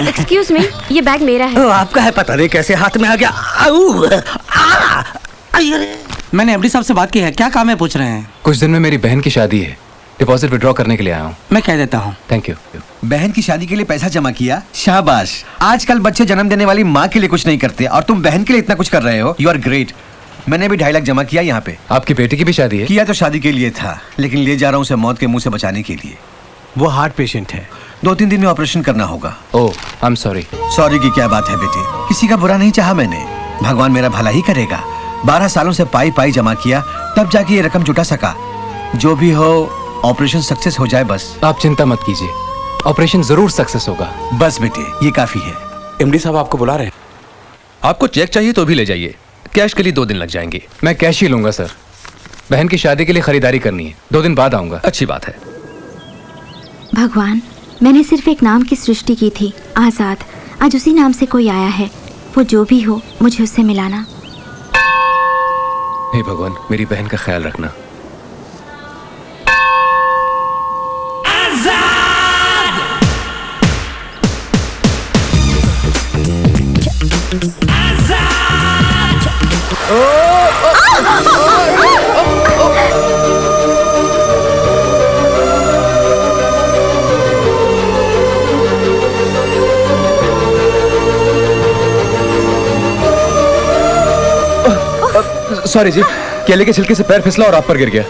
एक्सक्यूज मी, ये बैग मेरा है। आपका है, पता नहीं कैसे हाथ में आ गया। मैंने एमडी साहब से बात की है, क्या काम है पूछ रहे हैं? कुछ दिन में मेरी बहन की शादी है, डिपॉजिट विड्रॉ करने के लिए आया हूँ। मैं कह देता हूँ। Thank you. बहन की शादी के लिए पैसा जमा किया, शाबाश। आजकल बच्चे जन्म देने वाली माँ के लिए कुछ नहीं करते और तुम बहन के लिए इतना कुछ कर रहे हो। You are great. मैंने भी 2.5 लाख जमा किया यहाँ पे। आपकी बेटी की भी शादी है? किया तो शादी के लिए था, लेकिन ले जा रहा हूँ उसे मौत के मुंह से बचाने के लिए। वो हार्ट पेशेंट है, 2-3 दिन में ऑपरेशन करना होगा। ओह, आई एम सॉरी। सॉरी की क्या बात है बेटे, किसी का बुरा नहीं चाहा मैंने। भगवान मेरा भला ही करेगा। 12 सालों से पाई पाई जमा किया, तब जाके ये रकम जुटा सका। जो भी हो, ऑपरेशन सक्सेस हो जाए बस। आप चिंता मत कीजिए, ऑपरेशन जरूर सक्सेस होगा। बस बेटे, ये काफी है। एमडी साहब आपको बुला रहे हैं। आपको चेक चाहिए तो भी ले जाइए, कैश के लिए 2 दिन लग जाएंगे। मैं कैश ही लूंगा सर, बहन की शादी के लिए खरीदारी करनी है, 2 दिन बाद आऊंगा। अच्छी बात है। भगवान, मैंने सिर्फ एक नाम की सृष्टि की थी, आजाद। आज उसी नाम से कोई आया है। वो जो भी हो, मुझे उससे मिलाना। हे भगवान, मेरी बहन का ख्याल रखना। सॉरी जी, केले के छिलके से पैर फिसला और आप पर गिर गया।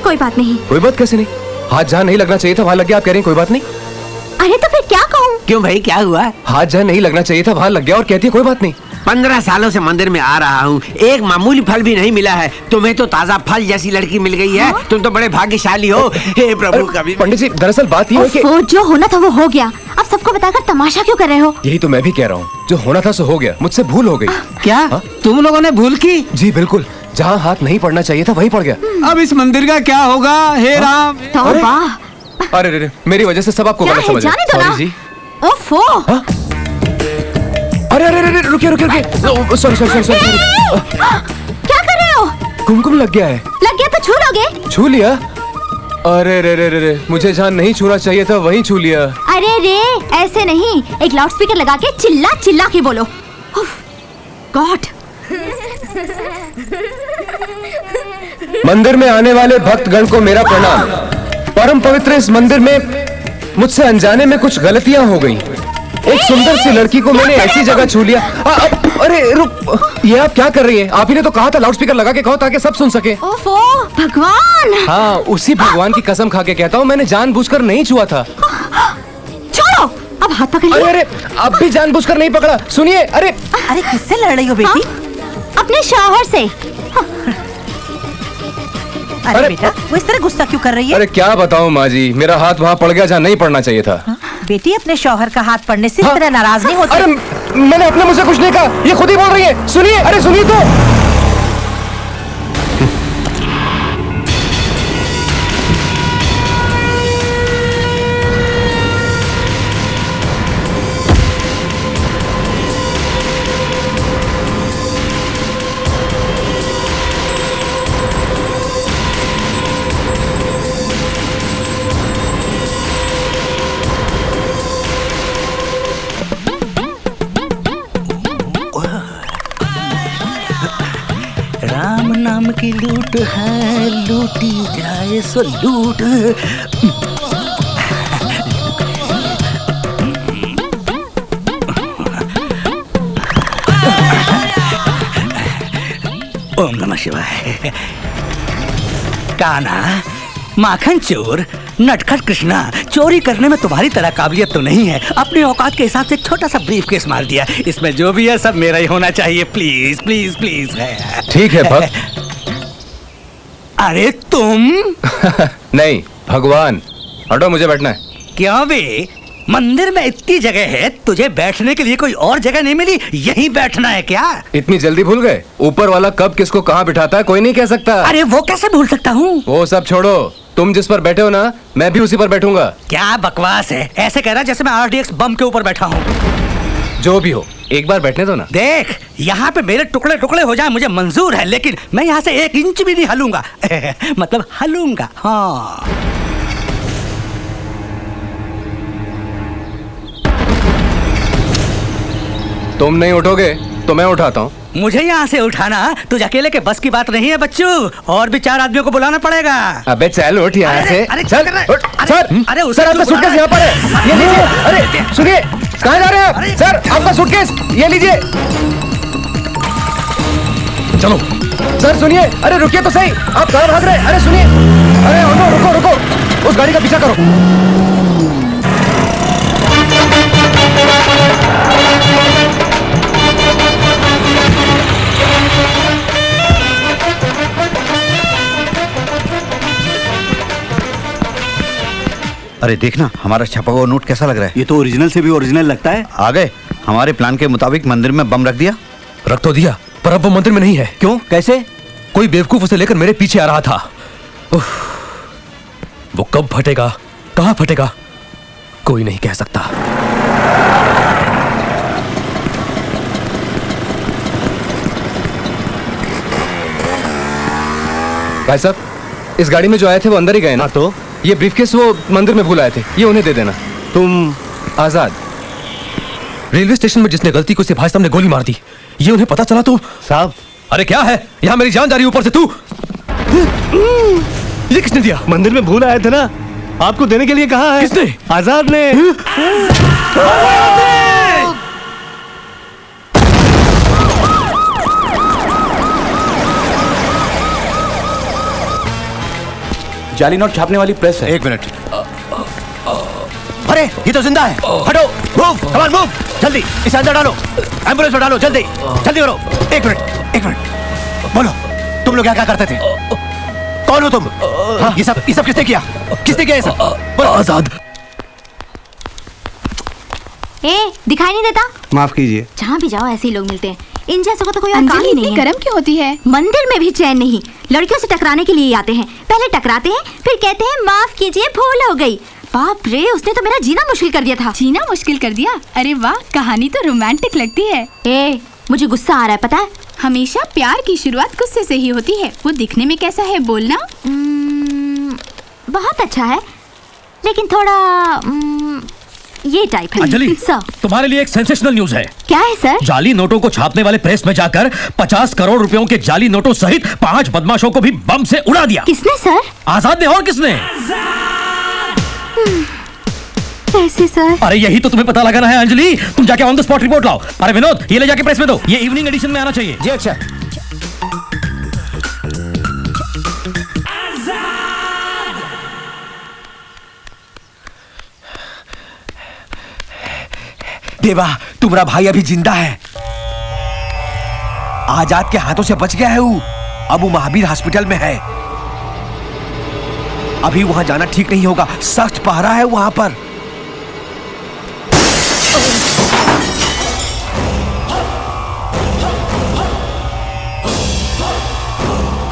कोई बात नहीं। कोई बात कैसे नहीं? हाथ जहाँ नहीं लगना चाहिए था वहां लग गया, आप कह रही हैं कोई बात नहीं? अरे तो फिर क्या कहूँ? क्यों भाई, क्या हुआ? हाथ जहाँ नहीं लगना चाहिए था वहां लग गया और कहती है कोई बात नहीं। 15 सालों से मंदिर में आ रहा हूँ, एक मामूली फल भी नहीं मिला है। तुम्हें तो ताजा फल जैसी लड़की मिल गई है। तुम तो बड़े भाग्यशाली हो। हे प्रभु। कभी पंडित जी, दरअसल बात ये है कि वो जो होना था वो हो गया। अब सबको बताकर तमाशा क्यों कर रहे हो? यही तो मैं भी कह रहा हूँ, जो होना था सो हो गया, मुझसे भूल हो गई। क्या तुम लोगों ने भूल की? जी बिल्कुल, जहाँ हाथ नहीं पड़ना चाहिए था वहीं पड़ गया। अब इस मंदिर का क्या होगा? हे राम। अरे मेरी वजह से सब आपको गलत समझ रहे हैं। सॉरी जी। ओफो। अरे रुकिए। सॉरी। क्या कर रहे हो? कुमकुम लग गया है। लग गया तो छू लोगे? छू लिया? अरे मुझे जहाँ नहीं छूना चाहिए था वहीं छू लिया। अरे रे, ऐसे नहीं, एक लाउडस्पीकर लगा के चिल्ला चिल्ला के बोलो। गॉड। मंदिर में आने वाले भक्तगण को मेरा प्रणाम। परम पवित्र इस मंदिर में मुझसे अनजाने में कुछ गलतियां हो गई। एक सुंदर सी लड़की को मैंने ऐसी जगह छू लिया। अरे रुक, ये आप क्या कर रही हैं? आप ही ने तो कहा था लाउडस्पीकर लगा के कहो ताकि सब सुन सके। ओफो, भगवान। हाँ, उसी भगवान की कसम खा के कहता हूँ, मैंने जानबूझकर नहीं छुआ था। छोड़ो, अब हाथ पकड़ लो। अरे अब भी जानबूझकर नहीं पकड़ा। सुनिए, अरे किससे लड़ रही हो बेटी? अपने शौहर से। अरे बेटा, वो इस तरह गुस्सा क्यों कर रही है? अरे क्या बताऊं माँ जी, मेरा हाथ वहाँ पड़ गया जहाँ नहीं पड़ना चाहिए था। बेटी, अपने शौहर का हाथ पड़ने से इस तरह नाराज नहीं होती। अरे मैंने अपने मुझसे कुछ नहीं कहा, ये खुद ही बोल रही है। सुनिए, अरे सुनिए तो। नाम की लूट है, लूटी जाए सो लूट। ओम नमः शिवाय। कान्हा, माखन चोर, नटखट कृष्णा, चोरी करने में तुम्हारी तरह काबिलियत तो नहीं है। अपने औकात के हिसाब से एक छोटा सा ब्रीफ केस मार दिया। इसमें जो भी है सब मेरा ही होना चाहिए। प्लीज प्लीज प्लीज है। ठीक है भक्त। अरे तुम नहीं, भगवान। हटो, मुझे बैठना है। क्यों बे? मंदिर में इतनी जगह है, तुझे बैठने के लिए कोई और जगह नहीं मिली? यहीं बैठना है क्या? इतनी जल्दी भूल गए? ऊपर वाला कब किसको कहाँ बिठाता है कोई नहीं कह सकता। अरे वो कैसे भूल सकता हूँ? वो सब छोड़ो, तुम जिस पर बैठे हो ना, मैं भी उसी पर बैठूंगा। क्या बकवास है? ऐसे कह रहा जैसे मैं RDX बम के ऊपर बैठा हूँ। जो भी हो, एक बार बैठने दो ना। देख, यहाँ पे मेरे टुकड़े टुकड़े हो जाए मुझे मंजूर है, लेकिन मैं यहाँ से 1 इंच भी नहीं हलूंगा। मतलब हलूंगा, हाँ। तुम नहीं उठोगे तो मैं उठाता हूँ। मुझे यहाँ से उठाना तुझ अकेले के बस की बात नहीं है बच्चू, और भी 4 आदमियों को बुलाना पड़ेगा। अबे चल उठ यहाँ से। अरे चल उठ। सर, अरे सर आपका सूटकेस यहाँ पर है, ये लीजिए। अरे सुनिए, कहाँ जा रहे हैं आप? सर आपका सूटकेस ये लीजिए। चलो सर सुनिए। अरे रुकिए तो सही, आप कहाँ भाग रहे हैं? अरे सुनिए, अरे रुको रुको रुको, उस गाड़ी का पीछा करो। अरे देखना, हमारा छपा हुआ नोट कैसा लग रहा है? ये तो ओरिजिनल से भी ओरिजिनल लगता है। आ गए। हमारे प्लान के मुताबिक मंदिर में बम रख दिया। रख तो दिया, पर अब वो मंदिर में नहीं है। क्यों? कैसे? कोई बेवकूफ उसे लेकर मेरे पीछे आ रहा था। वो कब फटेगा, कहां फटेगा, कोई नहीं कह सकता। भाई साहब, इस गाड़ी में जो आए थे वो अंदर ही गए ना? तो ये ब्रीफकेस वो मंदिर में भूल आए थे, ये उन्हें दे देना। तुम आजाद। रेलवे स्टेशन में जिसने गलती को उसके भाई साहब ने गोली मार दी, ये उन्हें पता चला तो साहब। अरे क्या है, यहाँ मेरी जान जा रही है, ऊपर से तू। ये किसने दिया? मंदिर में भूल आए थे ना, आपको देने के लिए कहा है। किसने? आजाद ने। जाली नोट छापने वाली प्रेस है। 1 मिनट। अरे ये तो जिंदा है। हटो, मूव, कम ऑन मूव, जल्दी इसे अंदर डालो, एम्बुलेंस में डालो, जल्दी जल्दी करो। 1 मिनट 1 मिनट। बोलो, तुम लोग क्या करते थे? कौन हो तुम? हाँ? ये सब किसने किया? किसने किया ये सब? आजाद। दिखाई नहीं देता? माफ कीजिए। जहाँ भी जाओ ऐसे ही लोग मिलते हैं। इन जैसों का तो कोई और काम ही नहीं है। गरम क्यों होती है? मंदिर में भी चैन नहीं। लड़कियों से टकराने के लिए आते हैं, पहले टकराते हैं, फिर कहते हैं माफ कीजिए भूल हो गई। बाप रे, उसने तो मेरा जीना मुश्किल कर दिया था। जीना मुश्किल कर दिया? अरे वाह, कहानी तो रोमांटिक लगती है। मुझे गुस्सा आ रहा है, पता है? हमेशा प्यार की शुरुआत गुस्से से ही होती है। वो दिखने में कैसा है बोलना? बहुत अच्छा है, लेकिन थोड़ा ये टाइप है। अंजलि, तुम्हारे लिए एक सेंसेशनल न्यूज है। क्या है सर? जाली नोटों को छापने वाले प्रेस में जाकर 50 करोड़ रुपयों के जाली नोटों सहित 5 बदमाशों को भी बम से उड़ा दिया। किसने सर? आजाद ने। और किसने? कैसे सर? अरे यही तो तुम्हें पता लगाना है अंजलि, तुम जाके ऑन द स्पॉट रिपोर्ट लाओ। अरे विनोद, ये ले जाके प्रेस में दो, ये इवनिंग एडिशन में आना चाहिए। जी अच्छा। देवा, तुम्हारा भाई अभी जिंदा है। आजाद के हाथों से बच गया है वो। अब वो महावीर हॉस्पिटल में है। अभी वहां जाना ठीक नहीं होगा, सख्त पहरा है वहां पर।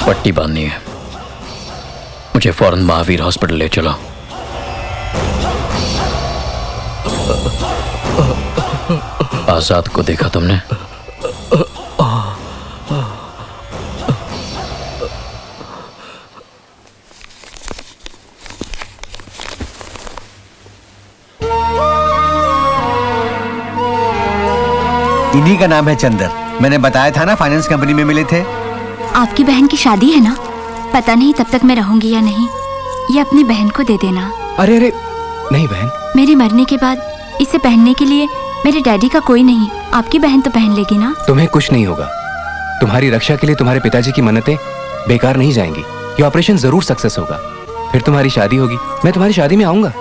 पट्टी बांधनी है, मुझे फौरन महावीर हॉस्पिटल ले चलो। आजाद को देखा तुमने? इन्हीं का नाम है चंदर। मैंने बताया था ना, फाइनेंस कंपनी में मिले थे। आपकी बहन की शादी है ना, पता नहीं तब तक मैं रहूंगी या नहीं। ये अपनी बहन को दे देना। अरे अरे नहीं बहन, मेरे मरने के बाद इसे पहनने के लिए मेरे डैडी का कोई नहीं, आपकी बहन तो पहन लेगी ना। तुम्हें कुछ नहीं होगा। तुम्हारी रक्षा के लिए तुम्हारे पिताजी की मन्नतें बेकार नहीं जाएंगी। ये ऑपरेशन जरूर सक्सेस होगा। फिर तुम्हारी शादी होगी, मैं तुम्हारी शादी में आऊंगा।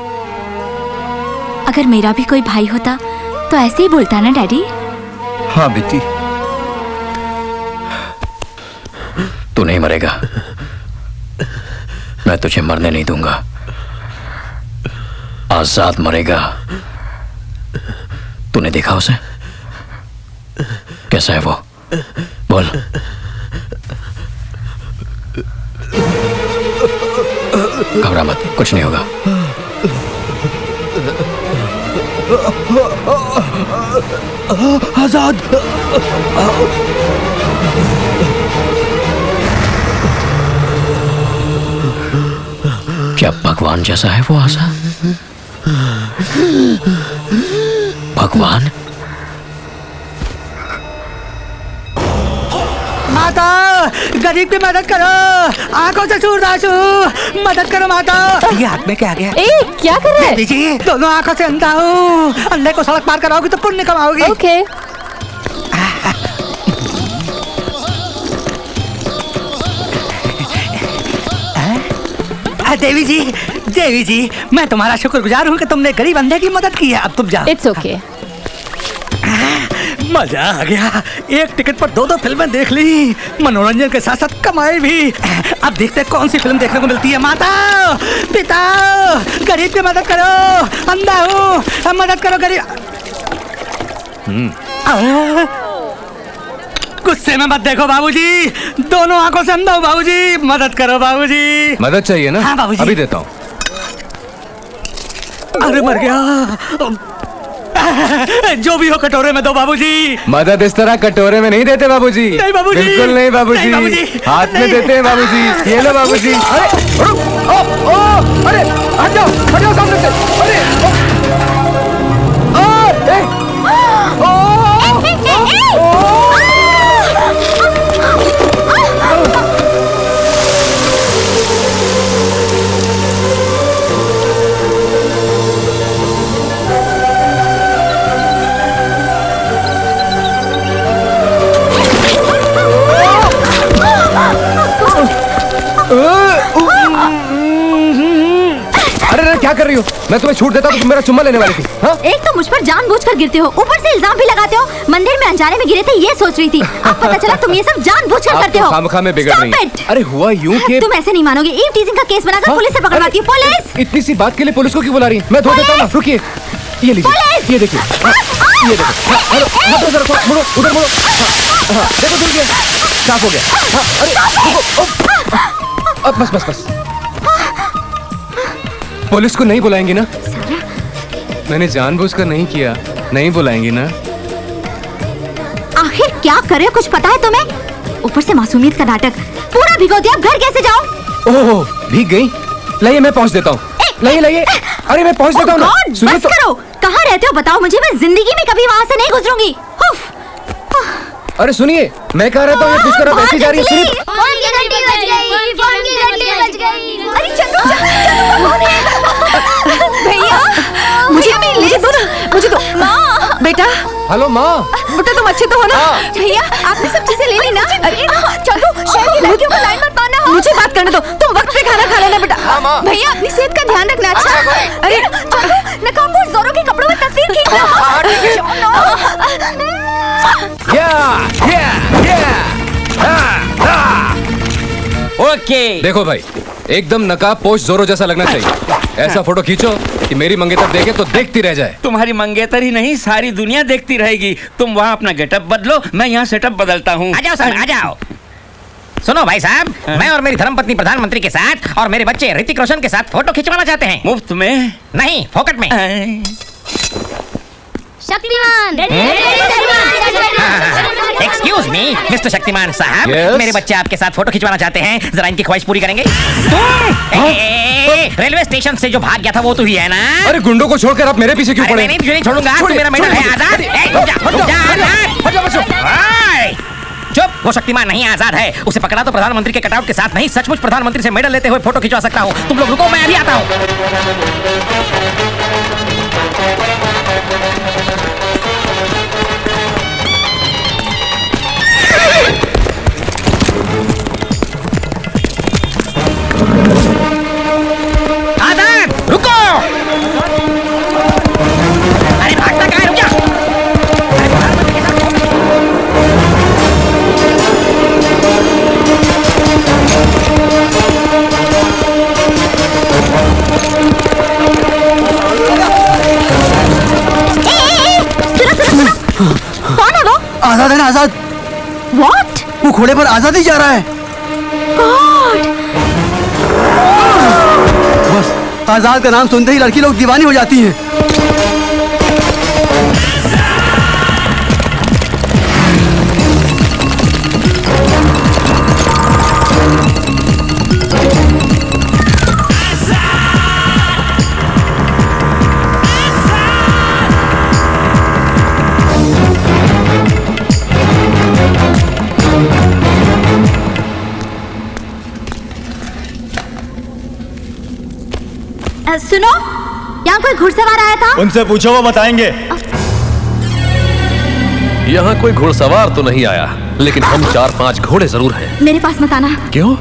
अगर मेरा भी कोई भाई होता तो ऐसे ही बोलता ना डैडी। हाँ बेटी। तू नहीं मरेगा, मैं तुझे मरने नहीं दूंगा। आजाद मरेगा। तूने देखा उसे? कैसा है वो? बोल। घबरा मत, कुछ नहीं होगा। आजाद। क्या भगवान जैसा है वो आजाद? भगवान? माता, गरीब की मदद करो, आंखों से सूर आंसू, मदद करो माता। ये हाथ में क्या गया? ए, क्या कर रहे हैं? दीजिए, दोनों आंखों से अंधा हूँ। अंधे को सड़क पार कराओगी तो पुण्य कमाओगी। ओके। देवी जी, मैं तुम्हारा शुक्रगुजार हूँ कि तुमने गरीब अंधे की मदद की है। अब तुम जाओ। It's okay. मजा आ गया। एक टिकट पर दो फिल्में देख ली, मनोरंजन के साथ साथ कमाई भी। अब देखते कौन सी फिल्म देखने को मिलती है। माता, पिता, गरीब की मदद करो, अंधा हूँ, मदद करो गरीब। गुस्से में मत देखो बाबूजी, दोनों आंखों से अंधा हूँ बाबूजी, मदद करो बाबूजी। मदद चाहिए ना? हाँ बाबूजी। अभी देता हूँ। अरे मर गया। जो भी हो कटोरे में दो बाबूजी। मदद इस तरह कटोरे में नहीं देते बाबूजी। नहीं बाबूजी। बिल्कुल नहीं बाबूजी। हाथ में देते हैं बाबूजी। ये लो बाबूजी। अरे अरे हट जाओ सामने से। अरे क्या कर रही हो? मैं तुम्हें छूट देता तो तुम मेरा चुम्मा लेने वाली थी। हाँ? एक तो मुझ पर जानबूझकर गिरते हो, ऊपर से इल्जाम भी लगाते हो। मंदिर में अनजाने में गिरे थे ये सोच रही थी, अब पता चला तुम ये सब जानबूझकर करते हो। खामखा में बिगड़ रही है। अरे हुआ यूं कि तुम ऐसे नहीं मानोगे, ईव टीजिंग का केस बनाकर पुलिस से पकड़वाती हूँ। पुलिस! इतनी सी बात के लिए पुलिस को क्यों बुला रही है? मैं धो देता हूँ ना। रुकिए, ये लीजिए, ये देखिए, ये देखो। मुड़ो, उधर मुड़ो। देखो धुल गया, साफ हो गया। अरे अब बस। पुलिस को नहीं बुलाएंगी ना? मैंने जानबूझकर नहीं किया। नहीं बुलाएंगी ना? आखिर क्या करे कुछ पता है तुम्हें? ऊपर से मासूमियत का नाटक पूरा भिगो दिया। घर कैसे जाऊं? ओह, भीग गई? लाइए मैं पहुंच देता हूँ। लाइए। अरे मैं पहुंच देता हूँ ना। सुनिए तो। करो, कहाँ रहते हो बताओ मुझे, मैं जिंदगी में कभी वहाँ से नहीं गुजरूंगी। अरे सुनिए, मैं कह रहा था ये पुष्कर अब ऐसी जा रही है। सुनिए। फोन की घंटी बज गई, फोन की घंटी बज गई। अरे चलो भैया, मुझे दो। माँ, बेटा। हेलो माँ। बेटा तुम अच्छे तो हो ना? भैया आपने सब चीजें ले ली ना? अरे चलो, शहर की लड़कियों को लाइन मत मारना। मुझे बात करने दो, तुम वक्त पे खाना खा लेना बेटा। भैया अपनी सेहत का ध्यान रखना। अच्छा अरे चलो, नकाबपोश जोरों के कपड़ों में तस्वीर खींचना। ओके। देखो भाई, एकदम नकाब पोश जोरो जैसा लगना चाहिए। ऐसा फोटो खींचो कि मेरी मंगेतर देखे तो देखती रह जाए। तुम्हारी मंगेतर ही नहीं, सारी दुनिया देखती रहेगी। तुम वहाँ अपना गेटअप बदलो, मैं यहाँ सेटअप बदलता हूँ। आ जाओ सर, आ जाओ। सुनो भाई साहब, मैं और मेरी धर्मपत्नी प्रधानमंत्री के साथ और मेरे बच्चे ऋतिक रोशन के साथ फोटो खिंचवाना चाहते हैं। मुफ्त में? नहीं, फोकट में। Shaktimaan. Excuse me mister Shaktimaan साहब, Yes? मेरे बच्चे आपके साथ फोटो खिंचवाना चाहते हैं। जरा इनकी ख्वाहिश पूरी करेंगे। रेलवे स्टेशन से जो भाग गया था वो तो ही है ना? अरे गुंडों को छोड़कर आप मेरे पीछे क्यों पड़े? नहीं, तुझे नहीं छोड़ूंगा। तू मेरा मेडल है आजाद। चुप, वो शक्तिमान नहीं आजाद है। उसे पकड़ा तो प्रधानमंत्री के कटआउट के साथ नहीं, सचमुच प्रधानमंत्री से मेडल लेते हुए फोटो खिंचवा सकता हूँ। तुम लोग रुको, मैं अभी आता हूँ। आजाद, रुको। अरे भागता कहाँ है? रुक जा। कौन है वो? आजाद है ना, आजाद। What? वो घोड़े पर आजाद ही जा रहा है। God! बस आजाद का नाम सुनते ही लड़की लोग दीवानी हो जाती हैं। सुनो, यहाँ कोई घुड़सवार आया था? उनसे पूछो, वो बताएंगे। यहाँ कोई घुड़सवार तो नहीं आया, लेकिन हम 4-5 घोड़े जरूर हैं। मेरे पास मत आना। क्यों?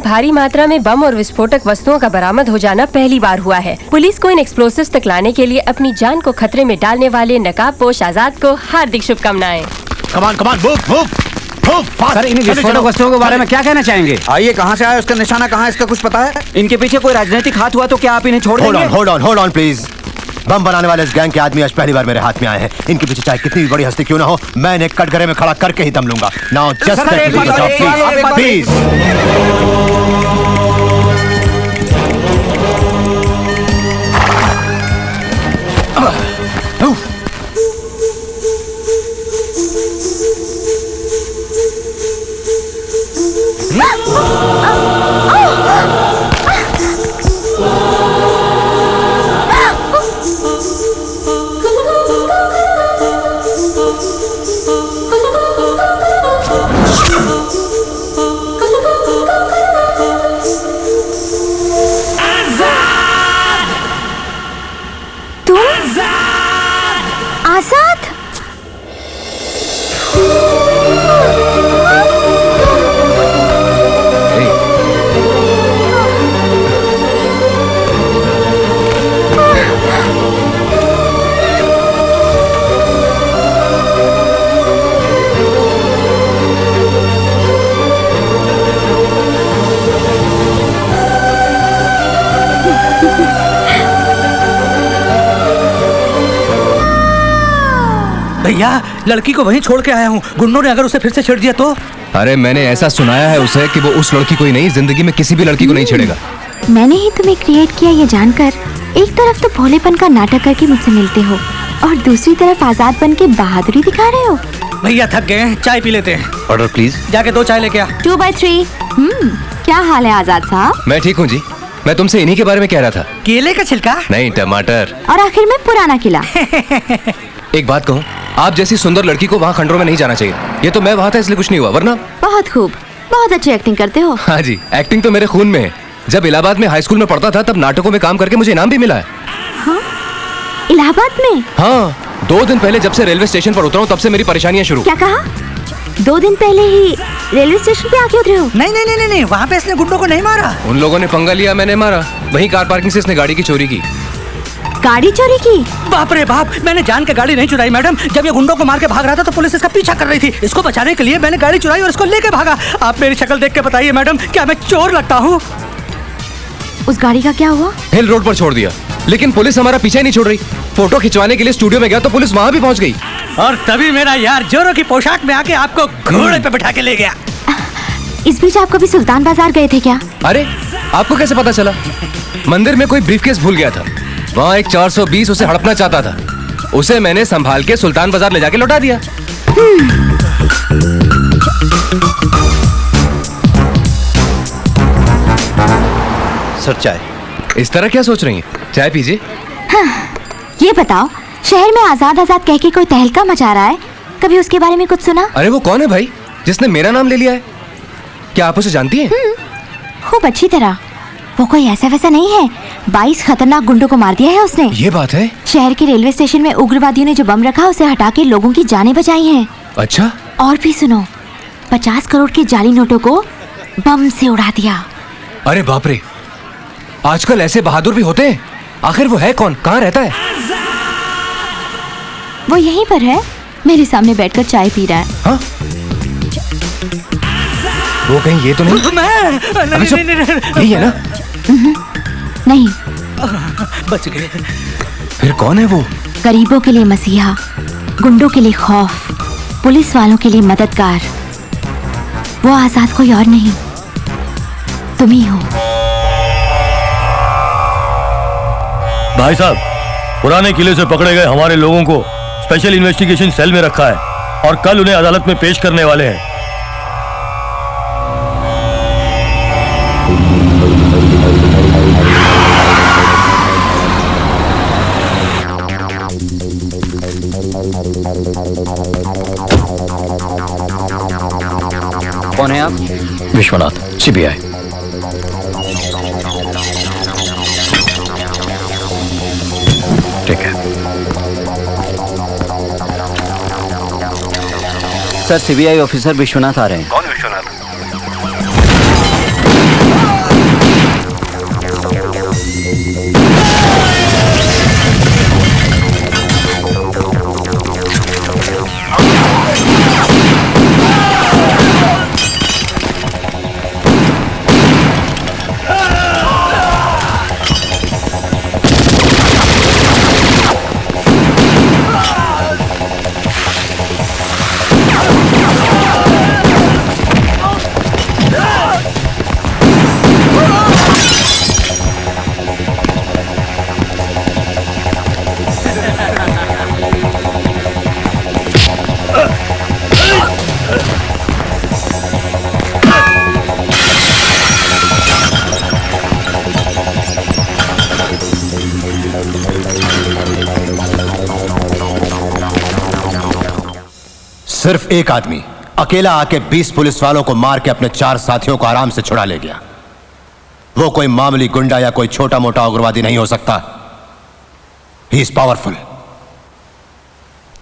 भारी मात्रा में बम और विस्फोटक वस्तुओं का बरामद हो जाना पहली बार हुआ है। पुलिस को इन एक्सप्लोसिव्स तक लाने के लिए अपनी जान को खतरे में डालने वाले नकाबपोश आजाद को हार्दिक शुभकामनाएं। कमान कमान मूव मूव मूव। सर, इन विस्फोटक वस्तुओं के बारे में क्या कहना चाहेंगे? आइए, कहाँ से आया, उसका निशाना कहाँ है, इसका कुछ पता है? इनके पीछे कोई राजनीतिक हाथ हुआ तो क्या आप इन्हें छोड़ देंगे? Hold on please. बम बनाने वाले इस गैंग के आदमी आज पहली बार मेरे हाथ में आए हैं। इनके पीछे चाहे कितनी भी बड़ी हस्ती क्यों ना हो, मैं इन्हें कटघरे में खड़ा करके ही दम लूंगा। Now just please. आजाद? भैया लड़की को वहीं छोड़ के आया हूँ, गुंडों ने अगर उसे फिर से छेड़ दिया तो? अरे मैंने ऐसा सुनाया है उसे कि वो उस लड़की को ही नहीं, जिंदगी में किसी भी लड़की को नहीं छेड़ेगा। मैंने ही तुम्हें क्रिएट किया ये जानकर एक तरफ तो भोलेपन का नाटक करके मुझसे मिलते हो और दूसरी तरफ आजाद बन के बहादुरी दिखा रहे हो। भैया थक गए हैं, चाय पी लेते हैं। Order please. जाके 2 चाय लेके आ। 2/3। क्या हाल है आजाद साहब? मैं ठीक हूँ जी। मैं तुमसे इन्हीं के बारे में कह रहा था। केले का छिलका? नहीं, टमाटर। और आखिर में पुराना किला। एक बात कहूँ, आप जैसी सुंदर लड़की को वहाँ खंडरों में नहीं जाना चाहिए। ये तो मैं वहाँ था इसलिए कुछ नहीं हुआ, वरना। बहुत खूब, बहुत अच्छी एक्टिंग करते हो। हाँ जी, एक्टिंग तो मेरे खून में है। जब इलाहाबाद में हाई स्कूल में पढ़ता था तब नाटकों में काम करके मुझे इनाम भी मिला है। हाँ? इलाहाबाद में? हाँ, 2 दिन पहले जब से रेलवे स्टेशन पर उतरा हूँ तब से मेरी परेशानियाँ शुरू। क्या कहा? 2 दिन पहले ही रेलवे स्टेशन पे आके उतरे हो? नहीं नहीं नहीं नहीं, वहाँ पे इसने गुंडों को नहीं मारा। उन लोगों ने पंगा लिया, मैंने मारा। वहीं कार पार्किंग से इसने गाड़ी की चोरी की। गाड़ी चोरी की? बाप रे बाप, मैंने जान के गाड़ी नहीं चुराई मैडम। जब ये गुंडों को मार के भाग रहा था तो पुलिस इसका पीछा कर रही थी। इसको बचाने के लिए मैंने गाड़ी चुराई और इसको लेके भागा। आप मेरी शक्ल देख के बताइए मैडम, क्या मैं चोर लगता हूँ? उस गाड़ी का क्या हुआ? हिल रोड पर छोड़ दिया, लेकिन पुलिस हमारा पीछे नहीं छोड़ रही। फोटो खिंचवाने के लिए स्टूडियो में गया तो पुलिस वहाँ भी पहुँच गई। और तभी मेरा यार जोरों की पोशाक में आके आपको घोड़े पे बिठा के ले गया। इस बीच आप कभी सुल्तान बाजार गए थे क्या? अरे आपको कैसे पता चला? मंदिर में कोई ब्रीफकेस भूल गया था। वहाँ एक 420 उसे हड़पना चाहता था। उसे मैंने संभाल के सुल्तान बाजार ले जाके लौटा दिया। सर चाय। इस तरह क्या सोच रही हैं? चाय पीजिए। हाँ, ये बताओ, शहर में आजाद आजाद कह के कोई तहलका मचा रहा है, कभी उसके बारे में कुछ सुना? अरे वो कौन है भाई जिसने मेरा नाम ले लिया है? क्या आप उसे जानती हैं? खूब अच्छी तरह। वो कोई ऐसा वैसा नहीं है। 22 खतरनाक गुंडों को मार दिया है उसने। ये बात है? शहर के रेलवे स्टेशन में उग्रवादियों ने जो बम रखा उसे हटा के लोगों की जानें बचाई हैं। अच्छा। और भी सुनो, 50 करोड़ के जाली नोटों को बम से उड़ा दिया। अरे बाप रे, आजकल ऐसे बहादुर भी होते हैं। आखिर वो है कौन, कहाँ रहता है? वो यहीं पर है, मेरे सामने बैठकर चाय पी रहा है। हाँ? वो कहीं ये तो नहीं? नहीं, यही है ना? नहीं। बच गए। फिर कौन है वो? गरीबों के लिए मसीहा, गुंडों के लिए खौफ, पुलिस वालों के लिए मददगार। वो आजाद कोई और नहीं, तुम ही हो। भाई साहब, पुराने किले से पकड़े गए हमारे लोगों को स्पेशल इन्वेस्टिगेशन सेल में रखा है और कल उन्हें अदालत में पेश करने वाले हैं। कौन है आप? विश्वनाथ, सीबीआई। ठीक है सर, सीबीआई ऑफिसर विश्वनाथ आ रहे हैं। कौन विश्वनाथ? सिर्फ एक आदमी अकेला आके 20 पुलिस वालों को मार के अपने 4 साथियों को आराम से छुड़ा ले गया। वो कोई मामूली गुंडा या कोई छोटा मोटा उग्रवादी नहीं हो सकता। He is powerful,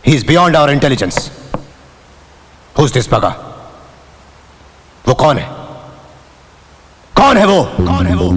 he is beyond our intelligence. Who is this बगा? वो कौन है? कौन है वो? कौन है वो?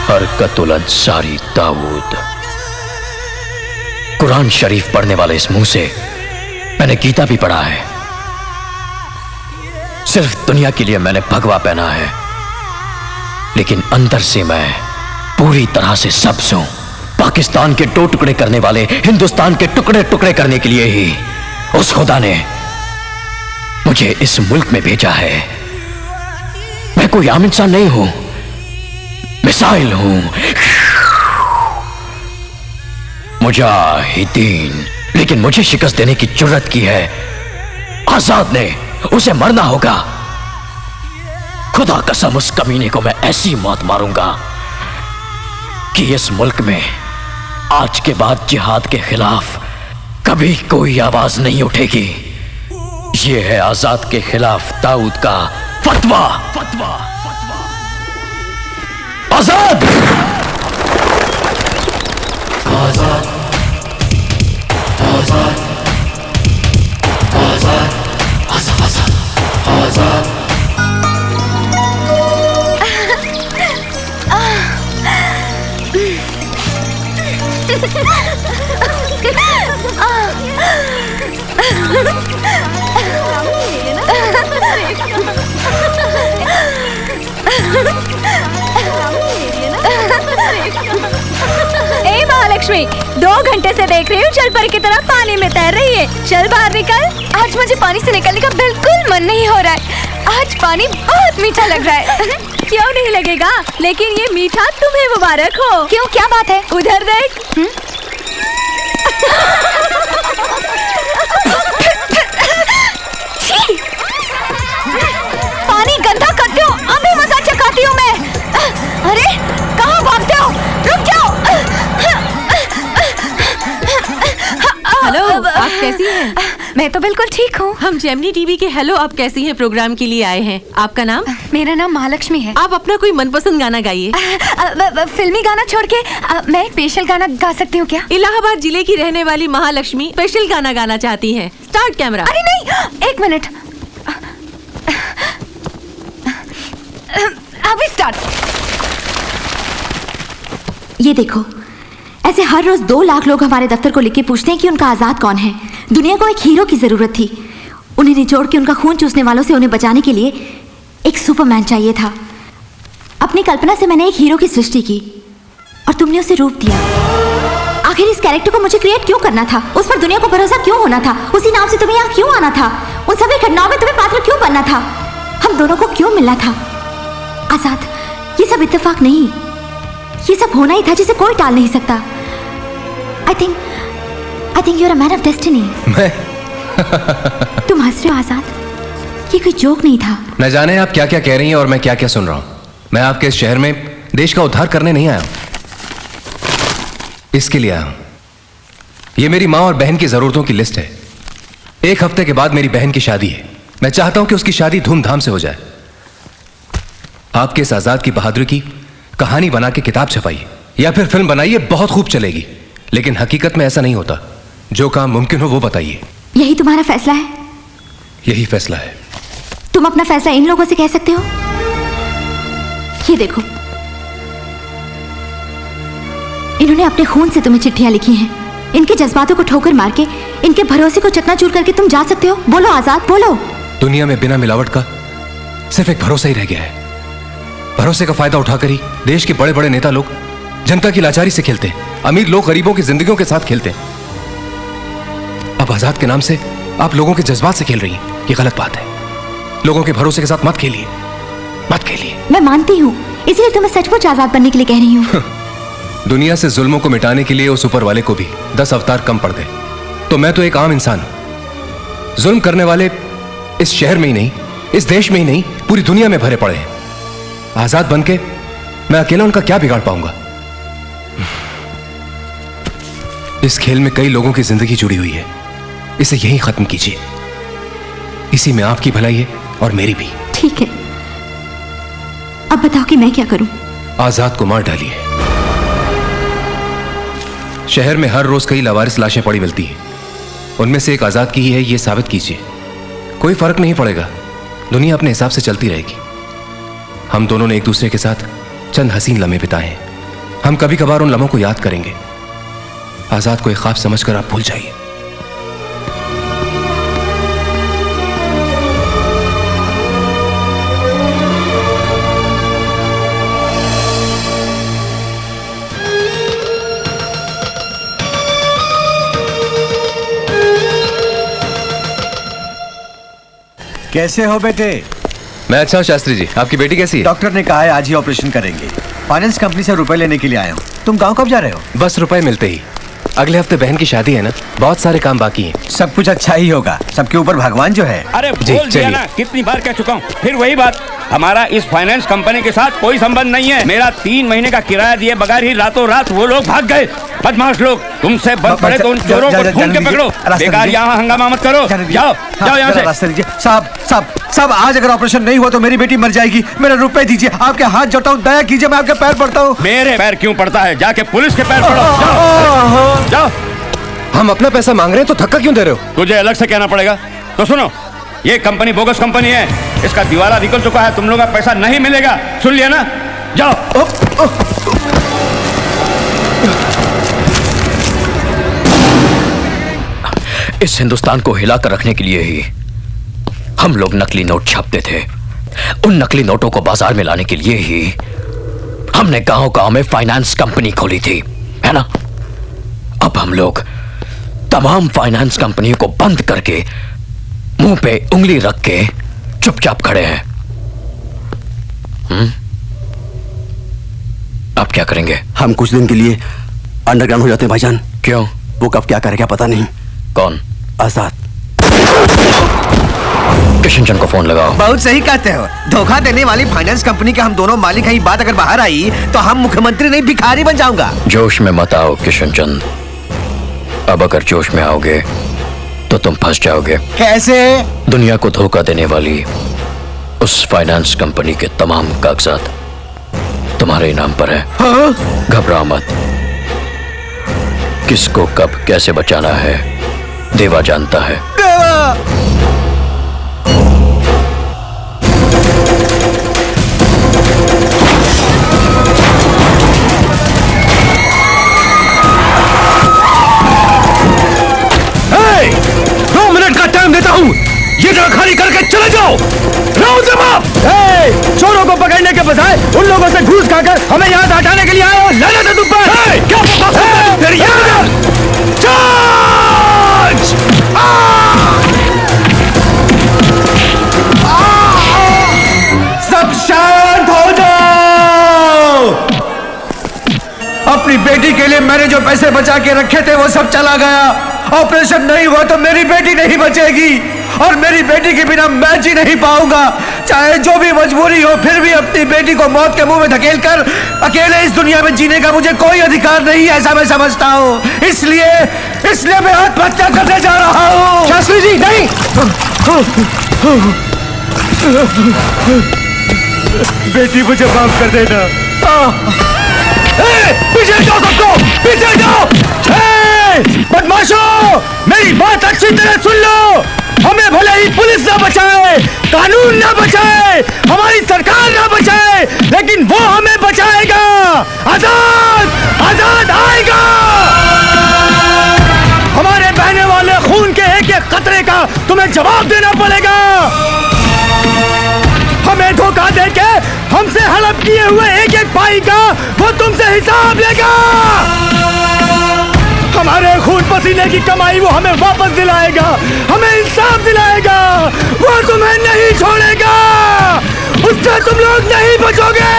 हरकतुल अंसारी दाऊद। कुरान शरीफ पढ़ने वाले इस मुंह से मैंने गीता भी पढ़ा है। सिर्फ दुनिया के लिए मैंने भगवा पहना है, लेकिन अंदर से मैं पूरी तरह से सब्ज हूं। पाकिस्तान के 2 टुकड़े करने वाले हिंदुस्तान के टुकड़े टुकड़े करने के लिए ही उस खुदा ने मुझे इस मुल्क में भेजा है। मैं कोई आम इंसान नहीं हूं, मिसाइल हूं, मुजाहिदीन। लेकिन मुझे शिकस्त देने की जुर्रत की है आजाद ने। उसे मरना होगा। खुदा कसम, उस कमीने को मैं ऐसी मौत मारूंगा कि इस मुल्क में आज के बाद जिहाद के खिलाफ कभी कोई आवाज नहीं उठेगी। यह है आजाद के खिलाफ दाऊद का फतवा। आजाद, आजाद, आजाद, आजाद, आजाद, आजाद। ए महालक्ष्मी, 2 घंटे से देख रही हूँ जल परी की तरह पानी में तैर रही है। चल बाहर निकल। आज मुझे पानी से निकलने का बिल्कुल मन नहीं हो रहा है। आज पानी बहुत मीठा लग रहा है। क्यों नहीं लगेगा, लेकिन ये मीठा तुम्हें मुबारक हो। क्यों, क्या बात है? उधर देख। पानी गंदा करते हो, अभी मजा चखाती हूँ मैं। अरे कहाँ भागते हो, रुक जाओ। हेलो, आप कैसी हैं? मैं तो बिल्कुल ठीक हूँ। हम जेमिनी टीवी के हेलो आप कैसी हैं प्रोग्राम के लिए आए हैं। आपका नाम? मेरा नाम महालक्ष्मी है। आप अपना कोई मनपसंद गाना गाइए। फिल्मी गाना छोड़ के मैं एक स्पेशल गाना गा सकती हूँ क्या? इलाहाबाद जिले की रहने वाली महालक्ष्मी स्पेशल गाना गाना चाहती हैं। Start camera. अरे नहीं, 1 मिनट। अभी स्टार्ट। ये देखो, ऐसे हर रोज 2 लाख लोग हमारे दफ्तर को लिख के पूछते हैं कि उनका आजाद कौन है। दुनिया को एक हीरो की जरूरत थी। उन्हें निचोड़ के उनका खून चूसने वालों से उन्हें बचाने के लिए एक सुपरमैन चाहिए था। अपनी कल्पना से मैंने एक हीरो की सृष्टि की और तुमने उसे रूप दिया। आखिर इस कैरेक्टर को मुझे क्रिएट क्यों करना था? उस पर दुनिया को भरोसा क्यों होना था? उसी नाम से तुम्हें यहाँ क्यों आना था? उन सभी घटनाओं में तुम्हें पात्र क्यों बनना था? हम दोनों को क्यों मिलना था? आजाद, ये सब इत्तेफाक नहीं, ये सब होना ही था जिसे कोई टाल नहीं सकता। I think you're a man of destiny. मैं तुम हंस रहे हो आजाद, ये कोई जोक नहीं था। न जाने आप क्या क्या कह रही हैं और मैं क्या क्या सुन रहा हूं। मैं आपके इस शहर में देश का उद्धार करने नहीं आया हूं, इसके लिए आया हूं। ये मेरी माँ और बहन की जरूरतों की लिस्ट है। 1 हफ्ते के बाद मेरी बहन की शादी है। मैं चाहता हूं कि उसकी शादी धूमधाम से हो जाए। आपके इस आजाद की बहादुरी की कहानी बना के किताब छपाइए या फिर फिल्म बनाइए, बहुत खूब चलेगी। लेकिन हकीकत में ऐसा नहीं होता। जो काम मुमकिन हो वो बताइए। यही तुम्हारा फैसला है? यही फैसला है। तुम अपना फैसला इन लोगों से कह सकते हो? ये देखो, इन्होंने अपने खून से तुम्हें चिट्ठियां लिखी हैं। इनके जज्बातों को ठोकर मार के, इनके भरोसे को चकनाचूर करके तुम जा सकते हो? बोलो आजाद, बोलो। दुनिया में बिना मिलावट का सिर्फ एक भरोसा ही रह गया है। भरोसे का फायदा उठाकर ही देश के बड़े बड़े नेता लोग जनता की लाचारी से खेलते हैं। अमीर लोग गरीबों की जिंदगियों के साथ खेलते हैं। अब आजाद के नाम से आप लोगों के जज्बात से खेल रही हैं। ये गलत बात है। लोगों के भरोसे के साथ मत खेलिए, मत खेलिए। मैं मानती हूँ, इसलिए तो मैं सचमुच आजाद बनने के लिए कह रही हूँ। दुनिया से जुल्मों को मिटाने के लिए उस ऊपर वाले को भी 10 अवतार कम पड़ गए, तो मैं तो एक आम इंसान हूं। जुल्म करने वाले इस शहर में ही नहीं, इस देश में ही नहीं, पूरी दुनिया में भरे पड़े हैं। आजाद बनके मैं अकेला उनका क्या बिगाड़ पाऊंगा? इस खेल में कई लोगों की जिंदगी जुड़ी हुई है। इसे यहीं खत्म कीजिए। इसी में आपकी भलाई है और मेरी भी। ठीक है, अब बताओ कि मैं क्या करूं? आजाद को मार डालिए। शहर में हर रोज कई लावारिस लाशें पड़ी मिलती हैं। उनमें से एक आजाद की ही है, यह साबित कीजिए। कोई फर्क नहीं पड़ेगा, दुनिया अपने हिसाब से चलती रहेगी। हम दोनों ने एक दूसरे के साथ चंद हसीन लम्हे बिताए हैं। हम कभी कभार उन लम्हों को याद करेंगे। आजाद को एक ख्वाब समझकर आप भूल जाइए। कैसे हो बेटे? मैं अच्छा हूँ शास्त्री जी। आपकी बेटी कैसी है? डॉक्टर ने कहा है आज ही ऑपरेशन करेंगे। फाइनेंस कंपनी से रुपए लेने के लिए आया हूँ। तुम गांव कब जा रहे हो? बस रुपए मिलते ही। अगले हफ्ते बहन की शादी है ना, बहुत सारे काम बाकी हैं। सब कुछ अच्छा ही होगा, सबके ऊपर भगवान जो है। अरे बोल दिया ना, कितनी बार कह चुका हूँ, फिर वही बात। हमारा इस फाइनेंस कंपनी के साथ कोई संबंध नहीं है। मेरा 3 महीने का किराया दिए बगैर ही रातों रात वो लोग भाग गए। बदमाश लोग, तुमसे बच पड़े तो उन चोरों को ढूंढ के पकड़ो। बेकार यहाँ हंगामा मत करो। जाओ जाओ यहाँ से। रास्ते दीजिए साहब, आज अगर ऑपरेशन नहीं हुआ तो मेरी बेटी मर जाएगी। मेरे रुपए दीजिए, आपके हाथ जोड़ता हूँ, दया कीजिए, मैं आपके पैर पड़ता हूँ। मेरे पैर क्यों पड़ता है? जाके पुलिस के पैर पड़ो। जाओ। हम अपना पैसा मांग रहे हैं तो धक्का क्यों दे रहे हो? तुझे अलग से कहना पड़ेगा। तो सुनो, ये कंपनी बोगस कंपनी है, इसका दिवाला निकल चुका है, तुम लोगों का पैसा नहीं मिलेगा। सुन लिया ना? जाओ। इस हिंदुस्तान को हिलाकर रखने के लिए ही हम लोग नकली नोट छापते थे। उन नकली नोटों को बाजार में लाने के लिए ही हमने गांव-गांव में फाइनेंस कंपनी खोली थी, है ना? अब हम लोग तमाम फाइनेंस कंपनियों को बंद करके मुंह पे उंगली रख के चुपचाप खड़े हैं। आप क्या करेंगे? हम कुछ दिन के लिए अंडरग्राउंड हो जाते हैं भाईजान। क्यों? वो कब क्या करेगा पता नहीं। कौन? आजाद। किशनचंद को फोन लगाओ। बहुत सही कहते हो। धोखा देने वाली फाइनेंस कंपनी के हम दोनों मालिक हैं। बात अगर बाहर आई तो हम मुख्यमंत्री नहीं भिखारी बन जाऊंगा। जोश में मत आओ किशनचंद। अब अगर जोश में आओगे तो तुम फंस जाओगे। कैसे? दुनिया को धोखा देने वाली उस फाइनेंस कंपनी के तमाम कागजात तुम्हारे नाम पर है। हाँ? घबराओ मत। किसको कब कैसे बचाना है देवा जानता है। देवा! Hey! 2 मिनट का टाइम देता हूँ, ये जगह खाली करके चले जाओ। चोरों को पकड़ने के बजाय उन लोगों से घूस खाकर हमें यहाँ से हटाने के लिए आए हो। लानत है तुम पर। क्या बकवास करते हो? तेरी चार्ज! सब शांत हो जाओ। अपनी बेटी के लिए मैंने जो पैसे बचा के रखे थे वो सब चला गया। ऑपरेशन नहीं हुआ तो मेरी बेटी नहीं बचेगी और मेरी बेटी के बिना मैं जी नहीं पाऊंगा। चाहे जो भी मजबूरी हो, फिर भी अपनी बेटी को मौत के मुंह में धकेल कर अकेले इस दुनिया में जीने का मुझे कोई अधिकार नहीं है, ऐसा मैं समझता हूँ। इसलिए मैं आत्महत्या करने जा रहा हूँ। शास्त्री जी नहीं। बेटी मुझे माफ कर देना। पीछे जाओ सबको, पीछे जाओ। बदमाशों, मेरी बात अच्छी तरह सुन लो। हमें भले ही पुलिस ना बचाए, कानून ना बचाए, हमारी सरकार ना बचाए, लेकिन वो हमें बचाएगा। आजाद, आजाद आएगा। हमारे बहने वाले खून के एक एक कतरे का तुम्हें जवाब देना पड़ेगा। हमें धोखा देके हमसे हड़प किए हुए एक एक भाई का वो तुमसे हिसाब लेगा। हमारे खून पसीने की कमाई वो हमें वापस दिलाएगा, हमें इंसाफ दिलाएगा। वो तुम्हें नहीं छोड़ेगा, उससे तुम लोग नहीं बचोगे।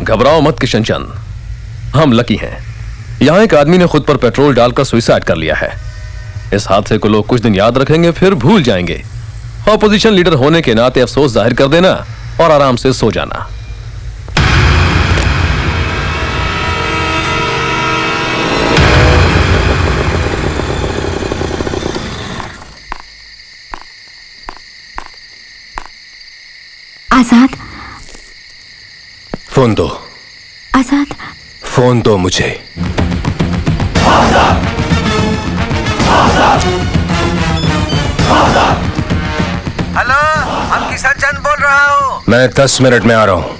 घबराओ मत किशनचंद, हम लकी हैं। यहाँ एक आदमी ने खुद पर पेट्रोल डालकर सुसाइड कर लिया है। इस हादसे को लोग कुछ दिन याद रखेंगे, फिर भूल जाएंगे। ऑपोजिशन लीडर होने के नाते अफसोस जाहिर कर देना और आराम से सो जाना। आजाद, फोन दो। आजाद, फोन दो मुझे। आजाद, आजाद। हेलो, हम किशन चंद बोल रहा हूँ। मैं 10 मिनट में आ रहा हूँ।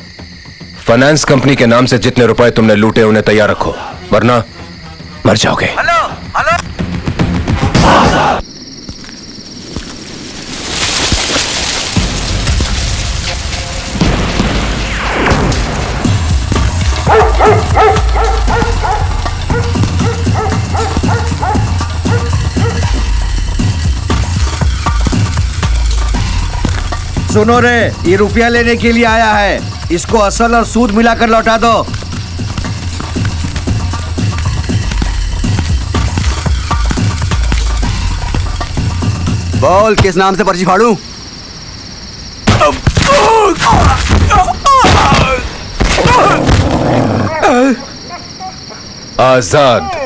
फाइनेंस कंपनी के नाम से जितने रुपए तुमने लूटे उन्हें तैयार रखो, वरना मर जाओगे। Hello hello. सुनो रे, ये रुपया लेने के लिए आया है। इसको असल और सूद मिलाकर लौटा दो। बोल, किस नाम से पर्ची फाड़ूं? आजाद।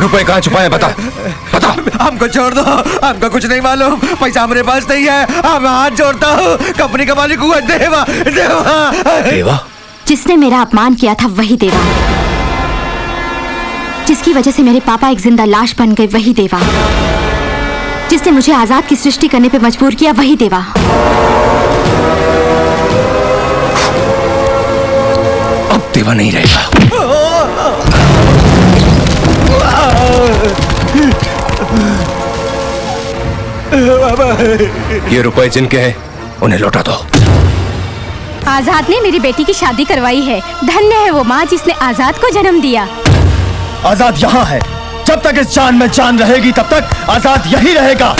रुपए कहाँ छुपाए? बता बता। हमको छोड़ दो, हमको कुछ नहीं मालूम। पैसा हमारे पास नहीं है। हम हाथ जोड़ता हूँ, कंपनी का मालिक हुआ देवा। देवा देवा? जिसने मेरा अपमान किया था वही देवा, जिसकी वजह से मेरे पापा एक जिंदा लाश बन गए वही देवा, जिसने मुझे आजाद की सृष्टि करने पे मजबूर किया वही देवा। अब देवा नहीं रहेगा। ये रुपए जिनके हैं उन्हें लौटा दो। आजाद ने मेरी बेटी की शादी करवाई है। धन्य है वो माँ जिसने आजाद को जन्म दिया। आजाद यहाँ है। जब तक इस जान में जान रहेगी तब तक आजाद यही रहेगा।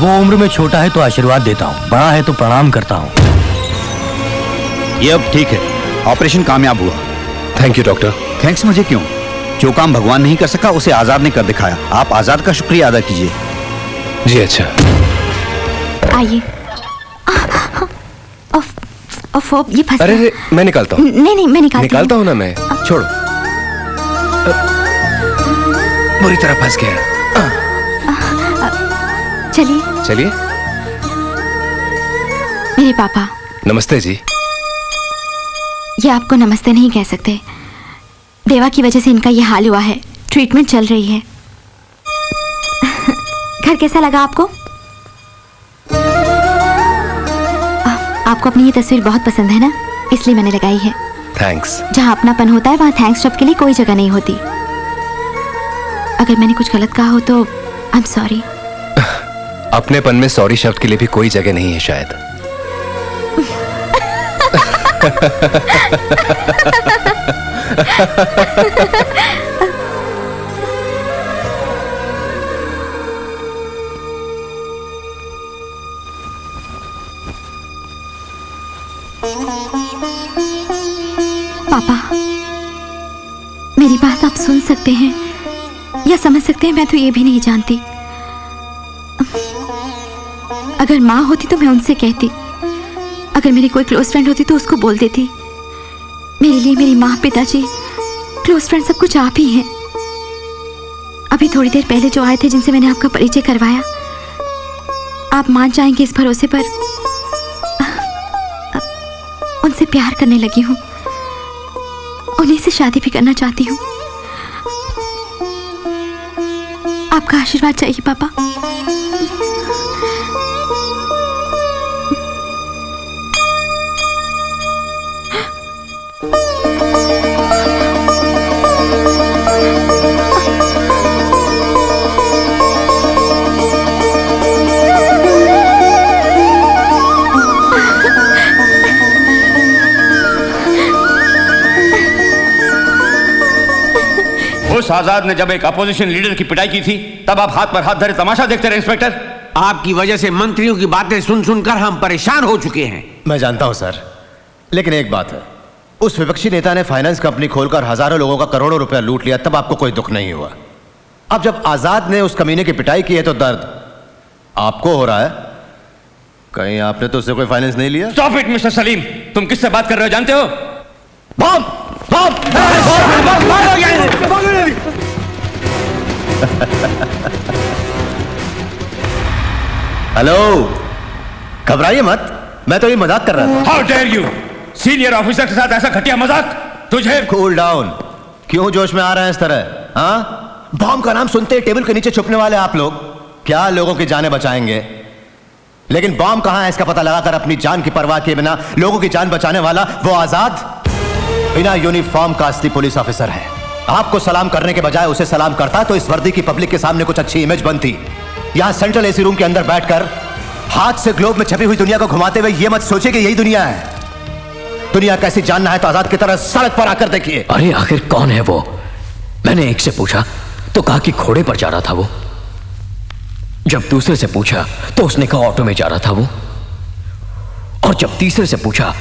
वो उम्र में छोटा है तो आशीर्वाद देता हूँ, बड़ा है तो प्रणाम करता हूँ। ये अब ठीक है, ऑपरेशन कामयाब हुआ। Thank you doctor. थैंक्स मुझे क्यों? जो काम भगवान नहीं कर सका उसे आजाद ने कर दिखाया। आप आजाद का शुक्रिया अदा कीजिए। जी अच्छा। आइए। ये फंस अरे रे, मैं निकालता हूँ। नहीं मैं निकालता हूँ ना मैं। छोड़ो। बुरी तरह फंस गया। चलिए चलिए। मेरे पापा। नमस्ते जी। ये आपको नमस्ते नहीं कह सकते। देवा की वजह से इनका ये हाल हुआ है। ट्रीटमेंट चल रही है। घर कैसा लगा आपको? आपको अपनी ये तस्वीर बहुत पसंद है ना, इसलिए मैंने लगाई है। थैंक्स। जहाँ अपनापन होता है वहाँ थैंक्स शब्द के लिए कोई जगह नहीं होती। अगर मैंने कुछ गलत कहा हो तो आई एम सॉरी। अपनेपन में सॉरी शब्द के लिए भी कोई जगह नहीं है शायद। पापा, मेरी बात आप सुन सकते हैं या समझ सकते हैं, मैं तो ये भी नहीं जानती। अगर माँ होती तो मैं उनसे कहती, अगर मेरी कोई क्लोज फ्रेंड होती तो उसको बोल देती। मेरे लिए मेरी माँ, पिताजी, क्लोज फ्रेंड सब कुछ आप ही हैं। अभी थोड़ी देर पहले जो आए थे जिनसे मैंने आपका परिचय करवाया, आप मान जाएंगे इस भरोसे पर उनसे प्यार करने लगी हूँ, उन्हीं से शादी भी करना चाहती हूँ। आपका आशीर्वाद चाहिए पापा। उस आजाद ने जब एक अपोजिशन लीडर की पिटाई की थी तब आप हाथ पर हाथ धरे तमाशा देखते रहे इंस्पेक्टर। आपकी वजह से मंत्रियों की बातें सुन सुनकर हम परेशान हो चुके हैं। मैं जानता हूं सर, लेकिन एक बात है, उस विपक्षी नेता ने फाइनेंस कंपनी खोलकर हजारों लोगों का करोड़ों रुपया लूट लिया, तब आपको कोई दुख नहीं हुआ। अब जब आजाद ने उस कमीने की पिटाई की है तो दर्द आपको हो रहा है। कहीं आपने तो उससे कोई फाइनेंस नहीं लिया? स्टॉप इट मिस्टर सलीम, तुम किससे बात कर रहे हो जानते हो? बम! हेलो, घबराइए मत, मैं तो ये मजाक कर रहा था। How dare you, senior officer के साथ ऐसा घटिया मजाक? तुझे कूल डाउन, क्यों जोश में आ रहे हैं इस तरह? हाँ, बॉम्ब का नाम सुनते ही टेबल के नीचे छुपने वाले आप लोग क्या लोगों की जानें बचाएंगे? लेकिन बॉम्ब कहां है इसका पता लगाकर अपनी जान की परवाह किए बिना लोगों की जान बचाने वाला वो आजाद बिना यूनिफॉर्म का असली पुलिस ऑफिसर है। आपको सलाम करने के बजाय उसे सलाम करता तो इस वर्दी की पब्लिक के सामने कुछ अच्छी इमेज बनती। यहां सेंट्रल एसी रूम के अंदर बैठकर हाथ से ग्लोब में छपी हुई दुनिया को घुमाते हुए ये मत सोचिए कि यही दुनिया है। दुनिया कैसी जानना है तो आजाद की तरह सड़क पर आकर देखिए। अरे आखिर कौन है वो? मैंने एक से पूछा तो कहा कि घोड़े पर जा रहा था वो। जब दूसरे से पूछा तो उसने कहा ऑटो में जा रहा था वो। और जब तीसरे से पूछा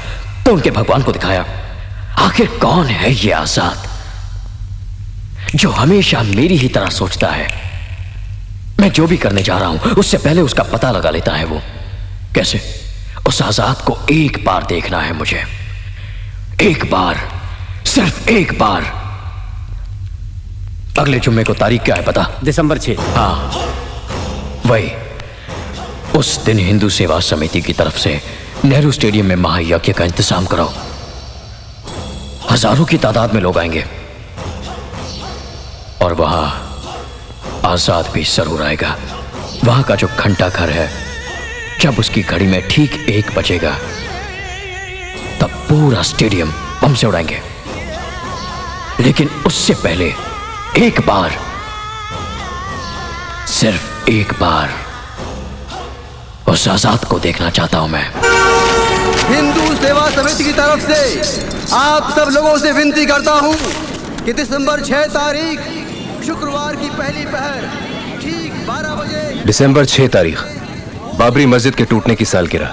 तो उनके भगवान को दिखाया। आखिर कौन है ये आजाद जो हमेशा मेरी ही तरह सोचता है? मैं जो भी करने जा रहा हूं उससे पहले उसका पता लगा लेता है वो। कैसे? उस आजाद को एक बार देखना है मुझे, एक बार, सिर्फ एक बार। अगले जुम्मे को तारीख क्या है पता? दिसंबर 6। हाँ वही, उस दिन हिंदू सेवा समिति की तरफ से नेहरू स्टेडियम में महायज्ञ का इंतजाम कराओ। हजारों की तादाद में लोग आएंगे और वहां आजाद भी जरूर आएगा। वहां का जो घंटा घर है, जब उसकी घड़ी में ठीक 1 बजेगा तब पूरा स्टेडियम बम से उड़ाएंगे। लेकिन उससे पहले एक बार, सिर्फ एक बार उस आजाद को देखना चाहता हूं मैं। हिंदू सेवा समिति की तरफ से आप सब लोगों से विनती करता हूं कि दिसंबर 6 तारीख शुक्रवार की पहली पहर ठीक 12 बजे। दिसंबर 6 तारीख बाबरी मस्जिद के टूटने की सालगिरह।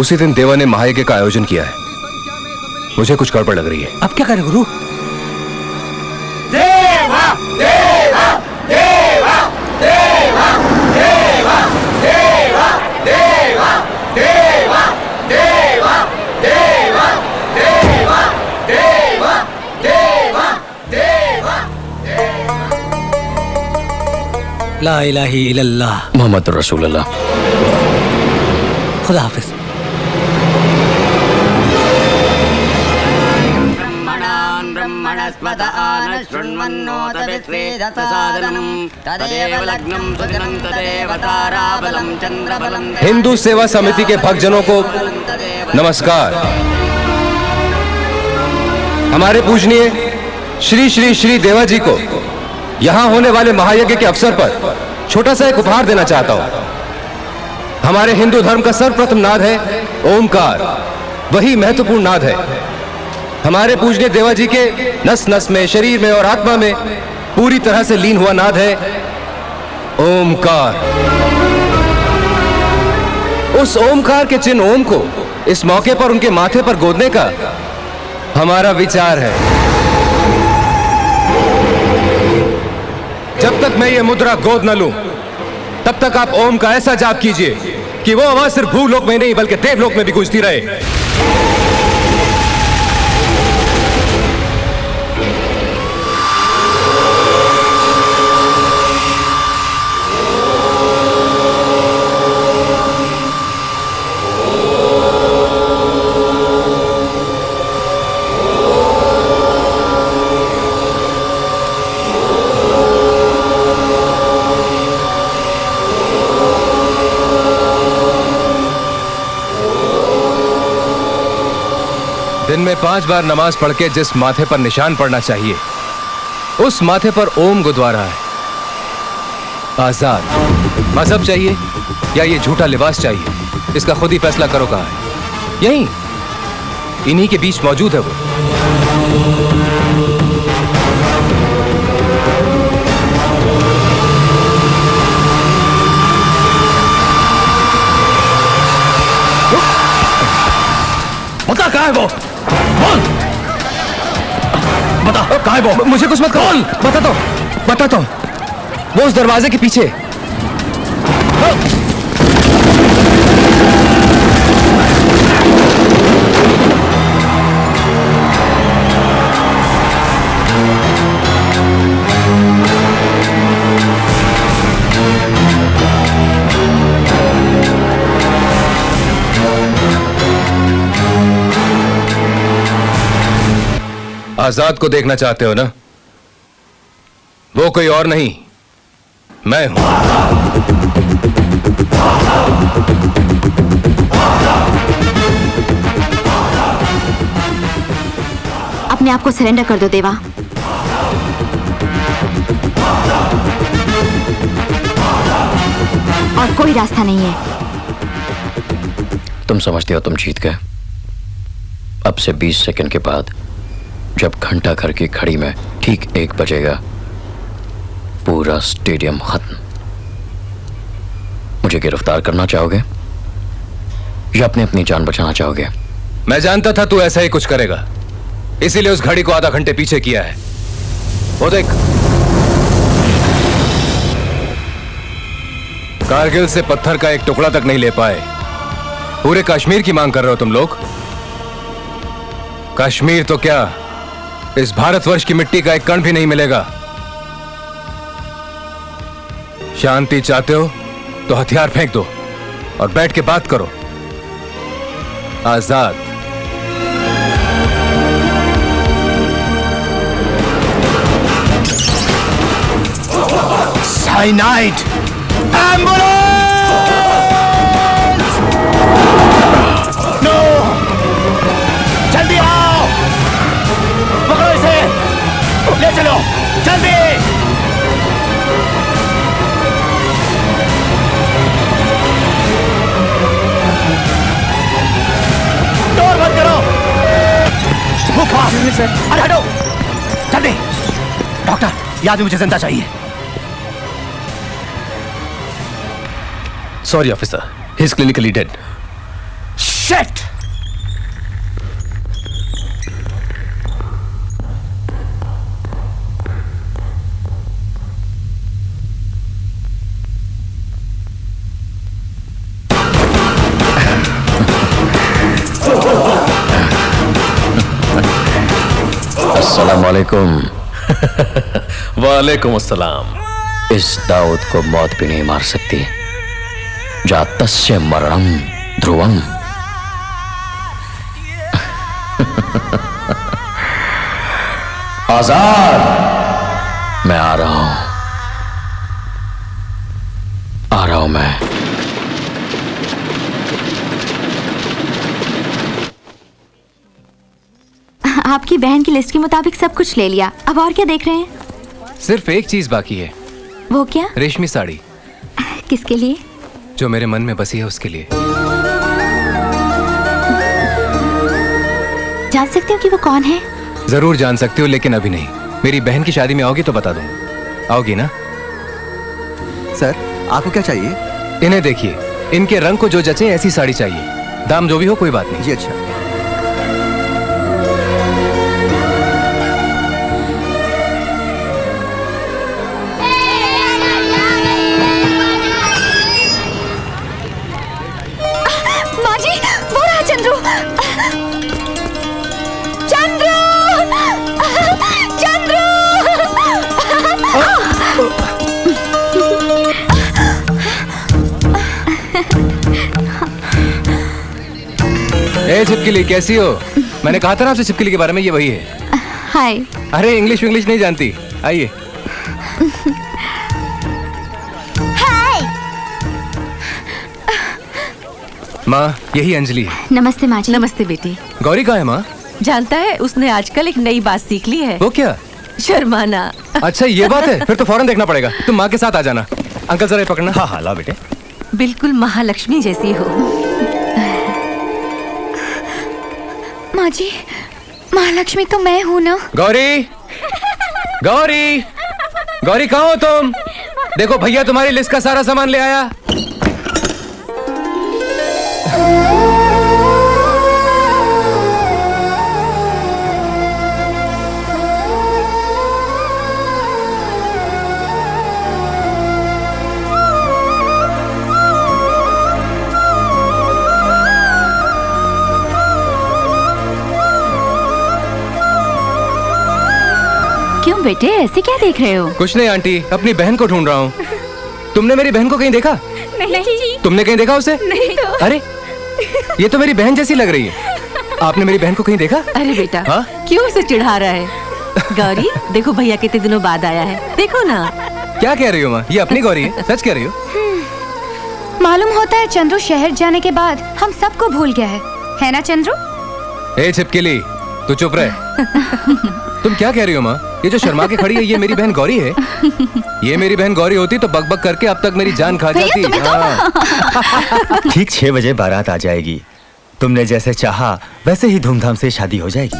उसी दिन देवा ने महायज्ञ का आयोजन किया है। मुझे कुछ गड़बड़ लग रही है। अब क्या करें गुरु? देवा देवा देवा देवा देवा देवा देवा देवा देवा देवा देवा देवा देवा देवा ला इलाहा इल्लल्लाह मोहम्मद रसूलुल्लाह। खुदा हाफिज। ब्रह्मणस्पत आन शृण्वन्नोत विश्वेदसादनम् तदेव लग्नं सुदिनं तदेव ताराबलं चन्द्रबलं। हिंदू सेवा समिति के भक्तजनों को नमस्कार। हमारे पूजनीय श्री श्री श्री देवा जी को यहां होने वाले महायज्ञ के अवसर पर छोटा सा एक उपहार देना चाहता हूं। हमारे हिंदू धर्म का सर्वप्रथम नाद है ओमकार। वही महत्वपूर्ण नाद है। हमारे पूजनीय देवा जी के नस नस में, शरीर में और आत्मा में पूरी तरह से लीन हुआ नाद है ओमकार। उस ओमकार के चिन्ह ओम को इस मौके पर उनके माथे पर गोदने का हमारा विचार है। जब तक मैं ये मुद्रा गोद न लूं तब तक आप ओम का ऐसा जाप कीजिए कि वो आवाज सिर्फ भूलोक में नहीं बल्कि देवलोक में भी गूंजती रहे। दिन में 5 बार नमाज पढ़ के जिस माथे पर निशान पड़ना चाहिए, उस माथे पर ओम गुरुद्वारा है। आजाद मजहब चाहिए या ये झूठा लिबास चाहिए, इसका खुद ही फैसला करो। कहाँ है? यहीं इन्हीं के बीच मौजूद है वो। बता कहाँ है वो? बोल। बता कहाँ है वो? मुझे कुछ मत बोल। बता तो वो उस दरवाजे के पीछे। आजाद को देखना चाहते हो ना? वो कोई और नहीं, मैं हूं। अपने आप को सरेंडर कर दो देवा। और कोई रास्ता नहीं है। तुम समझते हो तुम जीत गए? अब से 20 सेकंड के बाद जब घंटा घर की घड़ी में ठीक 1 बजेगा, पूरा स्टेडियम खत्म। मुझे गिरफ्तार करना चाहोगे या अपने अपनी जान बचाना चाहोगे? मैं जानता था तू ऐसा ही कुछ करेगा, इसीलिए उस घड़ी को आधा घंटे पीछे किया है। वो देख, कारगिल से पत्थर का एक टुकड़ा तक नहीं ले पाए, पूरे कश्मीर की मांग कर रहे हो तुम लोग। कश्मीर तो क्या, इस भारतवर्ष की मिट्टी का एक कण भी नहीं मिलेगा। शांति चाहते हो तो हथियार फेंक दो और बैठ के बात करो। आजाद। Cyanide ambulance! नो! जल्दी आओ! पकड़ो इसे! ले चलो! जल्दी! डोर बंद करो! अरे हटो! जल्दी! डॉक्टर, ये आदमी मुझे जिंदा चाहिए। Sorry, officer. He's clinically dead. Shit! अस्सलाम वालेकुम। वालेकुम अस्सलाम। इस दाऊद को मौत भी नहीं मार सकती। जातस्य मरणं ध्रुवं। आजाद, मैं आ रहा हूं मैं। आपकी बहन की लिस्ट के मुताबिक सब कुछ ले लिया, अब और क्या देख रहे हैं? सिर्फ एक चीज बाकी है। वो क्या? रेशमी साड़ी। किसके लिए? जो मेरे मन में बसी है उसके लिए। जान सकते हो कि वो कौन है? जरूर जान सकती हो, लेकिन अभी नहीं। मेरी बहन की शादी में आओगी तो बता दूंगा। आओगी ना? सर, आपको क्या चाहिए? इन्हें देखिए, इनके रंग को जो जचे ऐसी साड़ी चाहिए। दाम जो भी हो कोई बात नहीं। जी अच्छा। ए छिपकली, कैसी हो? मैंने कहा था ना आपसे छिपकली के बारे में, ये वही है। हाय। अरे इंग्लिश नहीं जानती, आइए। हाय। माँ, यही अंजलि है। नमस्ते माँ जी। नमस्ते बेटी। गौरी कहाँ है माँ? जानता है उसने आजकल एक नई बात सीख ली है। वो क्या? शर्माना। अच्छा ये बात है, फिर तो फौरन देखना पड़ेगा। तुम माँ के साथ आ जाना। अंकल जरा ये पकड़ना। हाँ हाँ लाओ बेटे। बिल्कुल महालक्ष्मी जैसी हो। माँ जी, महालक्ष्मी तो मैं हूँ ना। गौरी, गौरी, गौरी कहाँ हो तुम? देखो भैया तुम्हारी लिस्ट का सारा सामान ले आया। क्यों बेटे, ऐसे क्या देख रहे हो? कुछ नहीं आंटी, अपनी बहन को ढूंढ रहा हूँ। तुमने मेरी बहन को कहीं देखा? नहीं। तुमने कहीं देखा उसे? नहीं तो। अरे ये तो मेरी बहन जैसी लग रही है। आपने मेरी बहन को कहीं देखा? अरे बेटा, हाँ? क्यों उसे चिढ़ा रहा है? गौरी देखो भैया कितने दिनों बाद आया है, देखो ना। क्या कह रही हो माँ? ये अपनी गौरी है, सच कह रही हो? मालूम होता है चंद्रू शहर जाने के बाद हम सबको भूल गया है ना चंद्रू? ए छिपकली, तू चुप रहे। तुम क्या कह रही हो माँ? ये जो शर्मा के खड़ी है ये मेरी बहन गौरी है। ये मेरी बहन गौरी होती तो बकबक करके अब तक मेरी जान खा जाती। ठीक 6 बजे बारात आ जाएगी। तुमने जैसे चाहा वैसे ही धूमधाम से शादी हो जाएगी।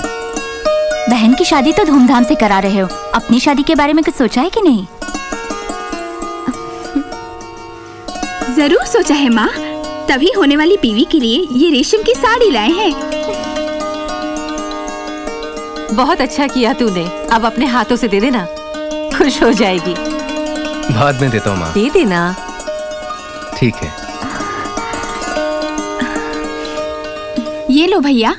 बहन की शादी तो धूमधाम से करा रहे हो, अपनी शादी के बारे में कुछ सोचा है कि नहीं? जरूर सोचा है माँ, तभी होने वाली बीवी के लिए ये रेशम की साड़ी लाए हैं। बहुत अच्छा किया तूने, अब अपने हाथों से दे देना, खुश हो जाएगी। बाद में देता हूँ माँ। दे देना। ठीक है। ये लो भैया।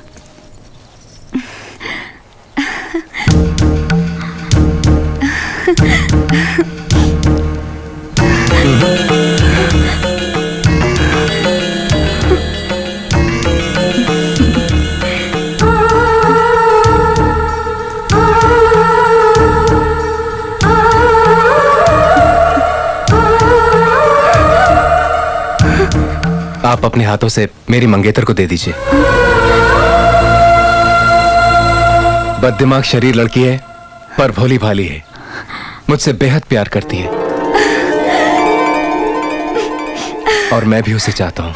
आप अपने हाथों से मेरी मंगेतर को दे दीजिए। बददिमाग शरीर लड़की है पर भोली भाली है, मुझसे बेहद प्यार करती है और मैं भी उसे चाहता हूं।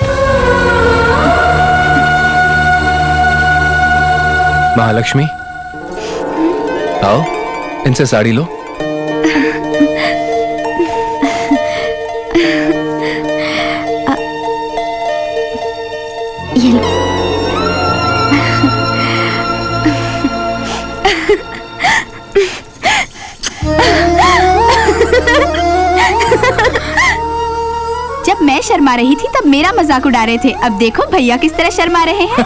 महालक्ष्मी आओ, इनसे साड़ी लो। जब मैं शर्मा रही थी तब मेरा मजाक उड़ा रहे थे, अब देखो भैया किस तरह शर्मा रहे हैं।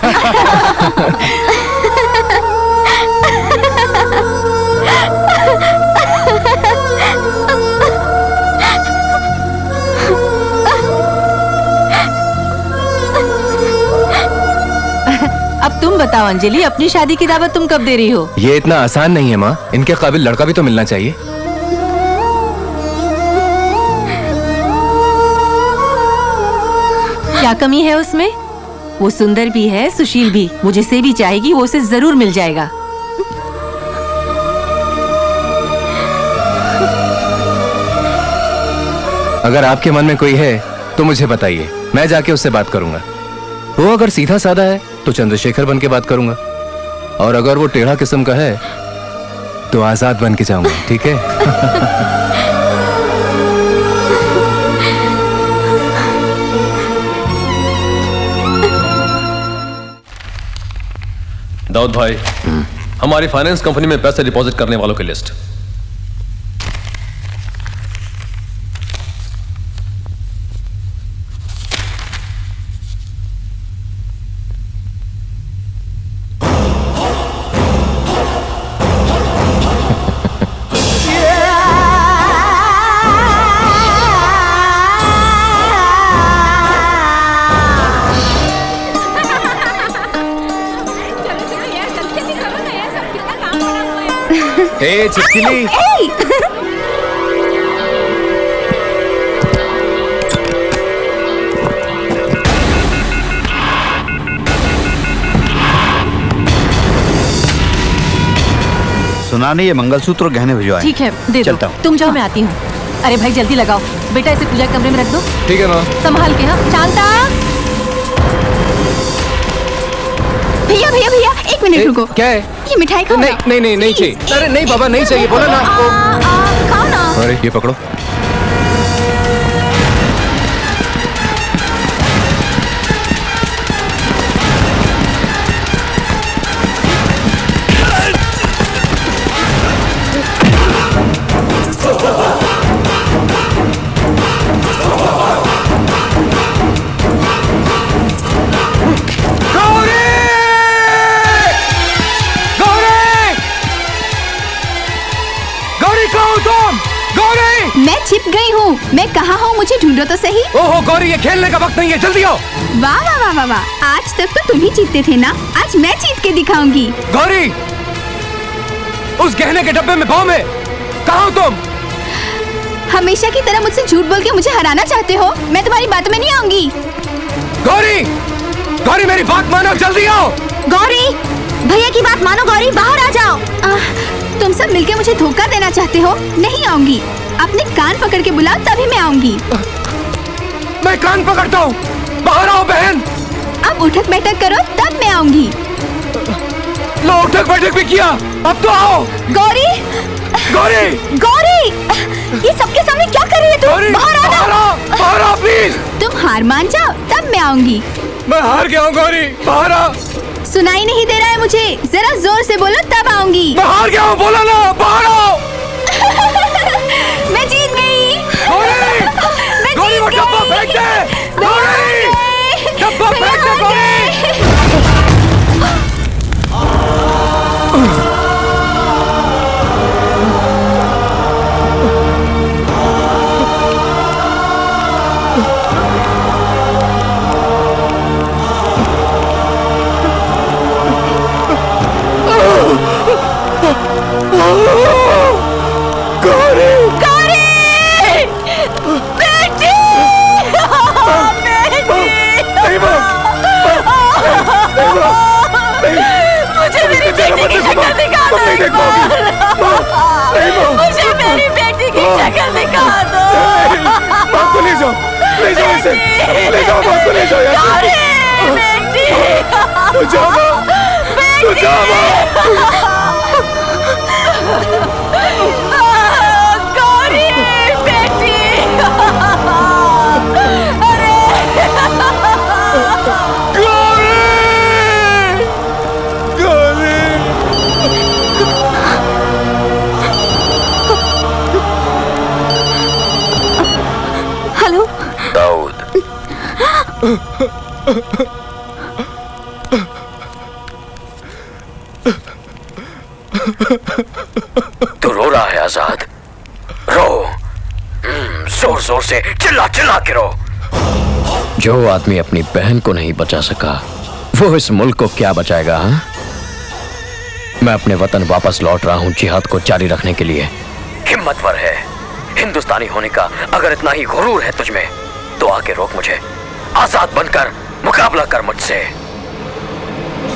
अब तुम बताओ अंजलि, अपनी शादी की दावत तुम कब दे रही हो? ये इतना आसान नहीं है माँ, इनके काबिल लड़का भी तो मिलना चाहिए। क्या कमी है उसमें? वो सुंदर भी है, सुशील भी, वो जिसे भी चाहेगी वो उसे जरूर मिल जाएगा। अगर आपके मन में कोई है तो मुझे बताइए, मैं जाके उससे बात करूंगा। वो अगर सीधा साधा है तो चंद्रशेखर बन के बात करूंगा, और अगर वो टेढ़ा किस्म का है तो आजाद बन के जाऊंगा, ठीक है? दाऊद भाई, हमारी फाइनेंस कंपनी में पैसे डिपॉजिट करने वालों की लिस्ट। ए चिपकिली, सुना नहीं, ये मंगलसूत्र और गहने भिजवाए। ठीक है, दे दो। चलता हूँ। तुम जाओ, मैं आती हूँ। अरे भाई जल्दी लगाओ बेटा, इसे पूजा के कमरे में रख दो। ठीक है माँ। संभाल के। हाँ शांता। भैया भैया भैया, एक मिनट रुको। क्या है? ये मिठाई खाओ। नहीं नहीं नहीं चाहिए। अरे नहीं बाबा, नहीं चाहिए, बोला ना। खाओ ना। अरे ये पकड़ो। मैं छिप गई हूँ। मैं कहाँ हूँ, मुझे ढूंढो तो सही। ओहो गौरी, ये खेलने का वक्त नहीं है, जल्दी आओ। वाह वाह वाह वाह वाह, आज तक तो तुम ही जीतते थे ना, आज मैं जीत के दिखाऊंगी। गौरी, उस गहने के डब्बे में बम है, कहाँ हो तुम? हमेशा की तरह मुझसे झूठ बोल के मुझे हराना चाहते हो? मैं तुम्हारी बातों में नहीं आऊंगी। गौरी, गौरी मेरी बात मानो, जल्दी आओ। गौरी, भैया की बात मानो गौरी, बाहर आ जाओ। तुम सब मिलके मुझे धोखा देना चाहते हो? नहीं आऊंगी। अपने कान पकड़ के बुलाओ, तभी मैं आऊंगी। मैं कान पकड़ता हूँ, बाहर आओ बहन। अब उठक बैठक करो, तब मैं आऊंगी। लो उठक बैठक भी किया, अब तो आओ। गौरी, गौरी, गौरी, ये सबके सामने क्या कर रही है तुम? बाहर आ जाओ, बाहर आओ प्लीज। तुम हार मान जाओ, तब मैं आऊंगी। मैं हार गया हूँ गौरी, बाहर आ। सुनाई नहीं दे रहा है मुझे, जरा जोर से बोलो तब आऊंगी। मैं हार गया हूँ, बोला ना, बाहर आओ। मैं जीत गई। गौरी, गौरी वो डब्बा फेंक दे। गौरी, डब्बा फेंक दे गौरी। मुझे मेरी बेटी की शक्ल दिखा दो। मुझे मेरी बेटी की शक्ल दिखा दो। माँ को ले जाओ, ले जाओ इसे, ले जाओ माँ को, ले जाओ यार। बेटी, तू जाओ माँ, तू जाओ माँ। गौरी बेटी, अरे हेलो दाऊद। तू रो रहा है आजाद? रो, जोर जोर से चिल्ला चिल्ला के रो। जो आदमी अपनी बहन को नहीं बचा सका, वो इस मुल्क को क्या बचाएगा? हा? मैं अपने वतन वापस लौट रहा हूँ जिहाद को जारी रखने के लिए। हिम्मतवर है, हिंदुस्तानी होने का अगर इतना ही गुरूर है तुझमें, तो आके रोक मुझे, आजाद बनकर मुकाबला कर मुझसे।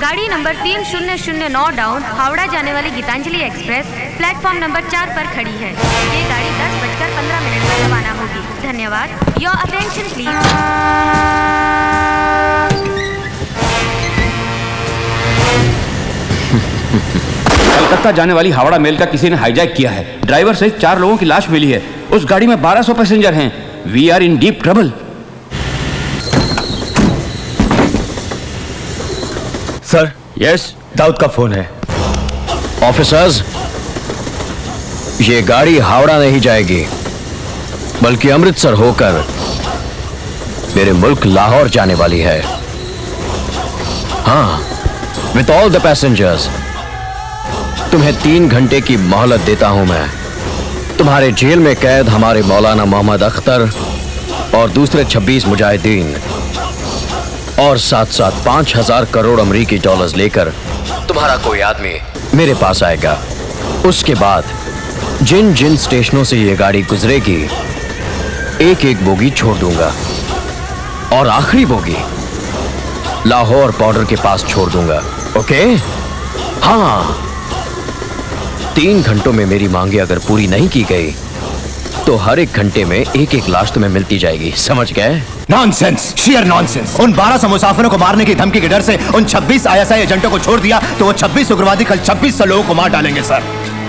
गाड़ी नंबर 3009 डाउन हावड़ा जाने वाली गीतांजलि एक्सप्रेस प्लेटफॉर्म नंबर 4 पर खड़ी है। ये गाड़ी 10:15 पर रवाना होगी। धन्यवाद। Your attention please. कलकत्ता जाने वाली हावड़ा मेल का किसी ने हाईजैक किया है। ड्राइवर सहित 4 लोगों की लाश मिली है। उस गाड़ी में 1200 पैसेंजर हैं। We are in deep trouble. Sir, yes, Dawood का फोन है। ऑफिसर्स, ये गाड़ी हावड़ा नहीं जाएगी, बल्कि अमृतसर होकर मेरे मुल्क लाहौर जाने वाली है। हाँ, विथ ऑल द पैसेंजर्स। तुम्हें 3 घंटे की मोहलत देता हूं मैं। तुम्हारे जेल में कैद हमारे मौलाना मोहम्मद अख्तर और दूसरे 26 मुजाहिदीन और साथ साथ 5000 करोड़ अमरीकी डॉलर्स लेकर तुम्हारा कोई आदमी मेरे पास आएगा। उसके बाद जिन जिन स्टेशनों से ये गाड़ी गुजरेगी, एक एक बोगी छोड़ दूंगा और आखिरी बोगी लाहौर बॉर्डर के पास छोड़ दूंगा। ओके? हाँ, 3 घंटों में मेरी मांगे अगर पूरी नहीं की गई तो हर 1 घंटे में एक लाश तुम्हें मिलती जाएगी, समझ गए? Nonsense, sheer nonsense. उन 1200 मुसाफिरों को मारने की धमकी के डर से उन 26 ISI एजेंटों को छोड़ दिया तो वो 26 उग्रवादी कल 2600 लोगों को मार डालेंगे सर।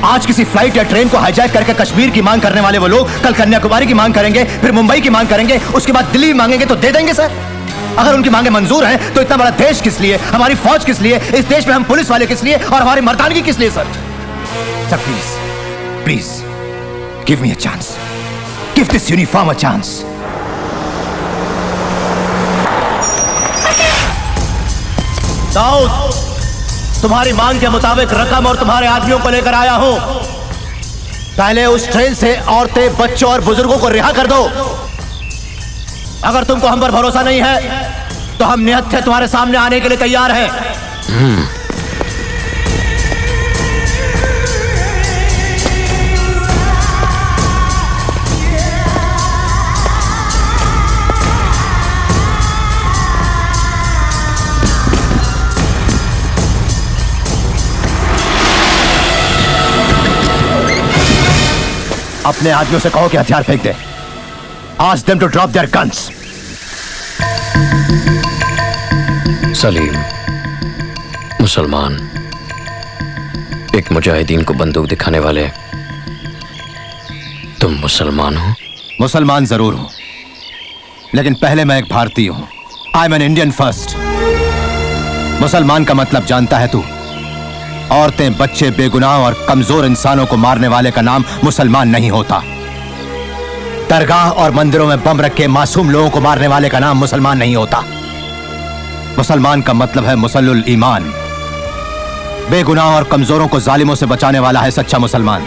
आज किसी फ्लाइट या ट्रेन को हाईजैक करके कश्मीर की मांग करने वाले वो लोग कल कन्याकुमारी की मांग करेंगे, फिर मुंबई की मांग करेंगे, उसके बाद दिल्ली मांगेंगे तो दे देंगे सर। अगर उनकी मांगे मंजूर हैं तो इतना बड़ा देश किस लिए, हमारी फौज किस लिए, इस देश में हम पुलिस वाले किस लिए और हमारी मर्दानगी किस लिए sir? Sir please please give me a chance, give this uniform a chance. Dawood, तुम्हारी मांग के मुताबिक रकम और तुम्हारे आदमियों को लेकर आया हूं। पहले उस ट्रेन से औरतें, बच्चों और बुजुर्गों को रिहा कर दो। अगर तुमको हम पर भरोसा नहीं है तो हम निहत्थे तुम्हारे सामने आने के लिए तैयार हैं। अपने आदमियों से कहो कि हथियार फेंक दे। Ask them to drop their guns. Salim, मुसलमान, एक मुजाहिदीन को बंदूक दिखाने वाले, तुम मुसलमान हो? मुसलमान जरूर हूं, लेकिन पहले मैं एक भारतीय हूं। I am an Indian first. मुसलमान का मतलब जानता है तू? औरतें, बच्चे, बेगुनाह और कमजोर इंसानों को मारने वाले का नाम मुसलमान नहीं होता। दरगाह और मंदिरों में बम रख के मासूम लोगों को मारने वाले का नाम मुसलमान नहीं होता। मुसलमान का मतलब है मुसल्लुल ईमान। बेगुनाह और कमजोरों को जालिमों से बचाने वाला है सच्चा मुसलमान।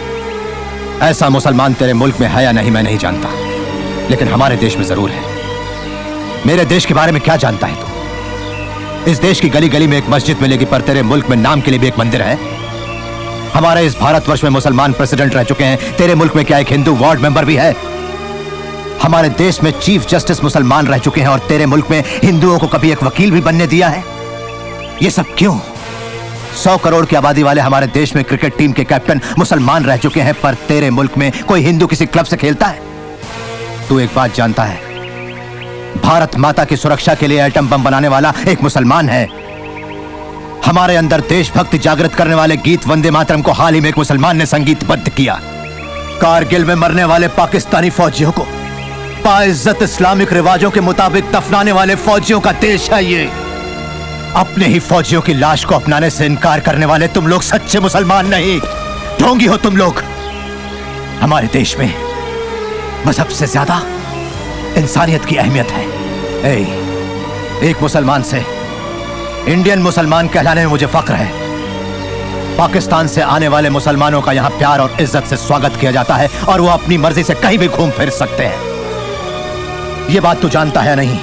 ऐसा मुसलमान तेरे मुल्क में है या नहीं मैं नहीं जानता, लेकिन हमारे देश में जरूर है। मेरे देश के बारे में क्या जानता है तू? इस देश की गली गली में एक मस्जिद मिलेगी, पर तेरे मुल्क में नाम के लिए भी एक मंदिर है। हमारे इस भारतवर्ष में मुसलमान प्रेसिडेंट रह चुके हैं, तेरे मुल्क में क्या एक हिंदू वार्ड मेंबर भी है? हमारे देश में चीफ जस्टिस मुसलमान रह चुके हैं और तेरे मुल्क में हिंदुओं को कभी एक वकील भी बनने दिया है? ये सब क्यों? 100 करोड़ की आबादी वाले हमारे देश में क्रिकेट टीम के कैप्टन मुसलमान रह चुके हैं, पर तेरे मुल्क में कोई हिंदू किसी क्लब से खेलता है? तू एक बात जानता है, भारत माता की सुरक्षा के लिए एटम बम बनाने वाला एक मुसलमान है। हमारे अंदर देशभक्ति जागृत करने वाले गीत वंदे मातरम को हाल ही में एक मुसलमान ने संगीतबद्ध किया। कारगिल में मरने वाले पाकिस्तानी फौजियों को बाइज्जत इस्लामिक रिवाजों के मुताबिक दफनाने वाले फौजियों का देश है ये। अपने ही फौजियों की लाश को अपनाने से इनकार करने वाले तुम लोग सच्चे मुसलमान नहीं, ढोंगी हो तुम लोग। हमारे देश में मजहब से ज्यादा इंसानियत की अहमियत है। एक मुसलमान से इंडियन मुसलमान कहलाने में मुझे फख्र है। पाकिस्तान से आने वाले मुसलमानों का यहाँ प्यार और इज्जत से स्वागत किया जाता है और वो अपनी मर्जी से कहीं भी घूम फिर सकते हैं। ये बात तू जानता है या नहीं?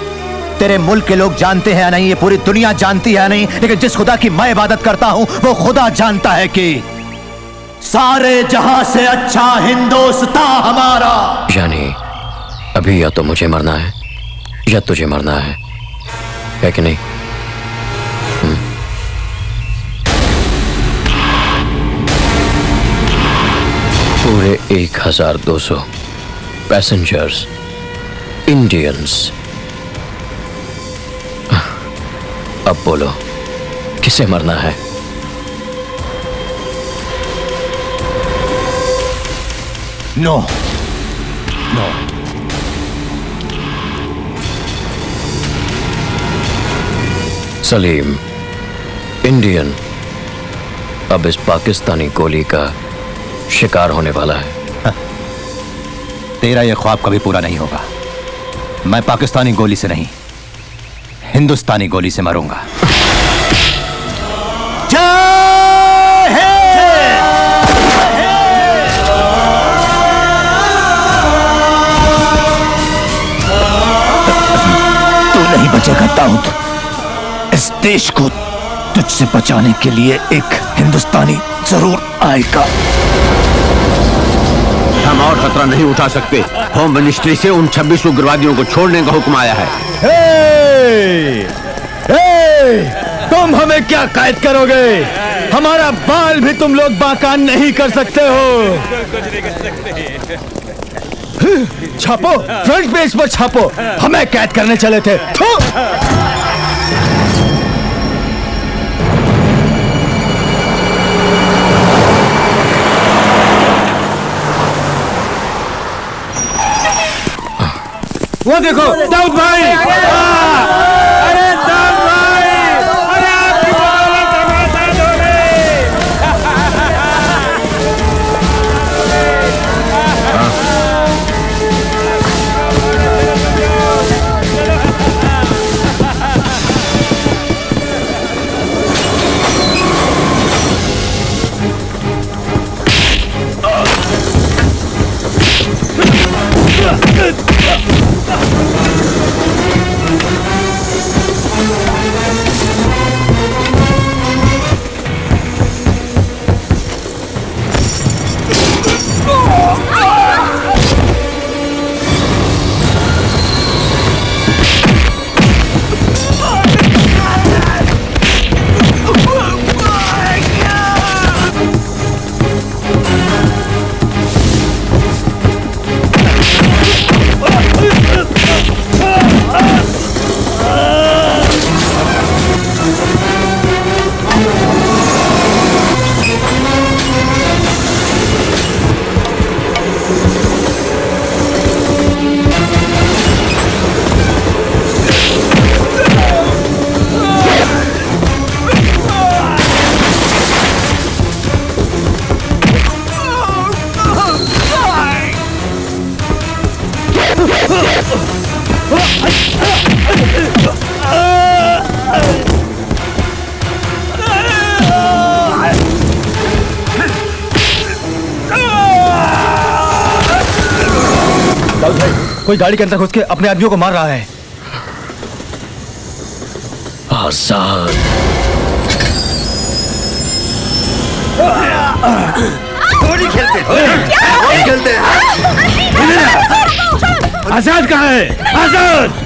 तेरे मुल्क के लोग जानते हैं या नहीं? ये पूरी दुनिया जानती है या नहीं? लेकिन जिस खुदा की मैं इबादत करता हूं वो खुदा जानता है कि सारे जहां से अच्छा हिंदुस्तान हमारा। यानी अभी या तो मुझे मरना है या तुझे मरना है कि नहीं? पूरे 1200 पैसेंजर्स इंडियंस। अब बोलो किसे मरना है? No no. सलीम, इंडियन अब इस पाकिस्तानी गोली का शिकार होने वाला है। तेरा यह ख्वाब कभी पूरा नहीं होगा। मैं पाकिस्तानी गोली से नहीं, हिंदुस्तानी गोली से मरूंगा। जय हिंद! तू नहीं बचेगा दाऊद। इस देश को तुझसे बचाने के लिए एक हिंदुस्तानी जरूर आएगा। हम और खतरा नहीं उठा सकते। होम मिनिस्ट्री से उन 26 उग्रवादियों को छोड़ने का हुक्म आया है। तुम हमें क्या कैद करोगे? हमारा बाल भी तुम लोग बाकान नहीं कर सकते हो। छापो, फ्रंट पेज पर छापो, हमें कैद करने चले थे। वो देखो दाऊद भाई, अरे दाऊद भाई, अरे आपकी बदौलत समाधान हो कोई गाड़ी के अंदर घुस के अपने आदमियों को मार रहा है। आजाद। होली खेलते होली खेलते आजाद कहाँ है? आजाद!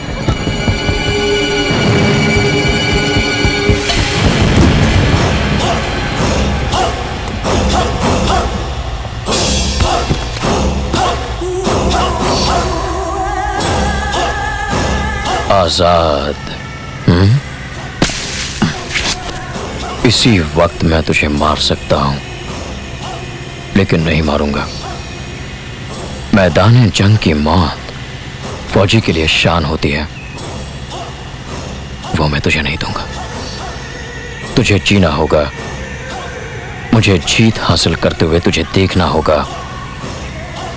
आजाद। इसी वक्त मैं तुझे मार सकता हूं, लेकिन नहीं मारूंगा। मैदान जंग की मौत फौजी के लिए शान होती है, वो मैं तुझे नहीं दूंगा। तुझे जीना होगा, मुझे जीत हासिल करते हुए तुझे देखना होगा।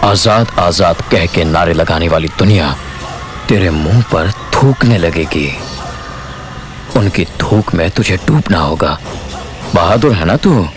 आजाद आजाद कह के नारे लगाने वाली दुनिया तेरे मुंह पर थूकने लगेगी। उनकी थूक में तुझे डूबना होगा। बहादुर है ना तू?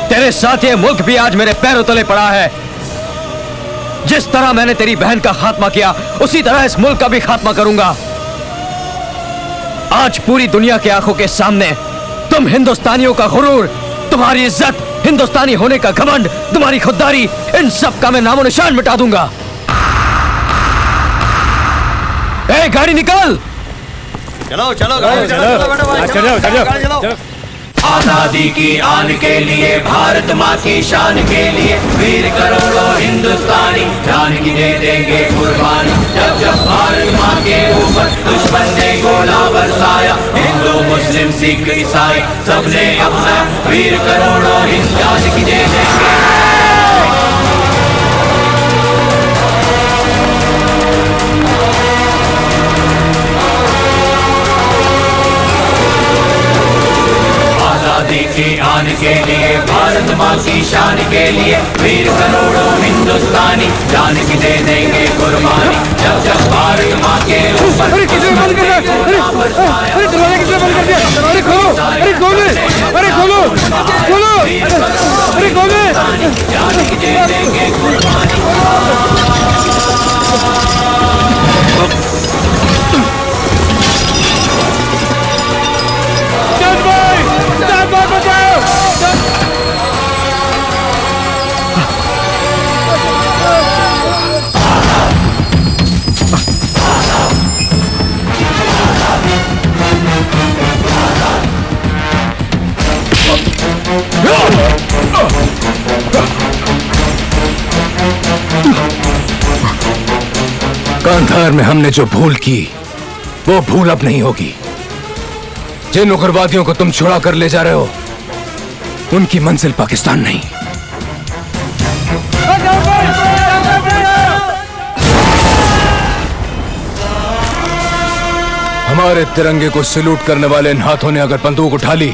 तेरे साथ ये मुल्क भी आज मेरे पैरों तले पड़ा है। जिस तरह मैंने तेरी बहन का खात्मा किया, उसी तरह इस मुल्क का भी खात्मा करूंगा। आज पूरी दुनिया की आंखों के सामने तुम हिंदुस्तानियों का गुरूर, तुम्हारी इज्जत, हिंदुस्तानी होने का घमंड, तुम्हारी खुददारी, इन सब का मैं नामो निशान मिटा दूंगा। ए, गाड़ी निकाल। चलो चलो चलो चलो। आजादी की आन के लिए, भारत माँ की शान के लिए, वीर करोड़ों हिंदुस्तानी जान की दे देंगे कुर्बानी। जब जब भारत माँ के ऊपर दुश्मन ने गोला बरसाया, हिंदू मुस्लिम सिख ईसाई सबने अपना वीर करोड़ों हिंद जान की दे देंगे। आजादी की आन के लिए भारत माँ की शान के लिए वीर करोड़ों हिंदुस्तानी जान की दे देंगे कुर्बानी जब जब भारत माँ के ऊपर अरे किसने बंद कर दिया? अरे दरवाजा किसने बंद कर दिया? अरे खोलो, अरे खोलो, अरे खोलो, खोलो, अरे खोलो। जान की दे देंगे कुर्बानी। बचाओ। कांधार में हमने जो भूल की वो भूल अब नहीं होगी। जिन उग्रवादियों को तुम छुड़ा कर ले जा रहे हो उनकी मंजिल पाकिस्तान नहीं। हमारे तिरंगे को सैल्यूट करने वाले इन हाथों ने अगर बंदूक उठा ली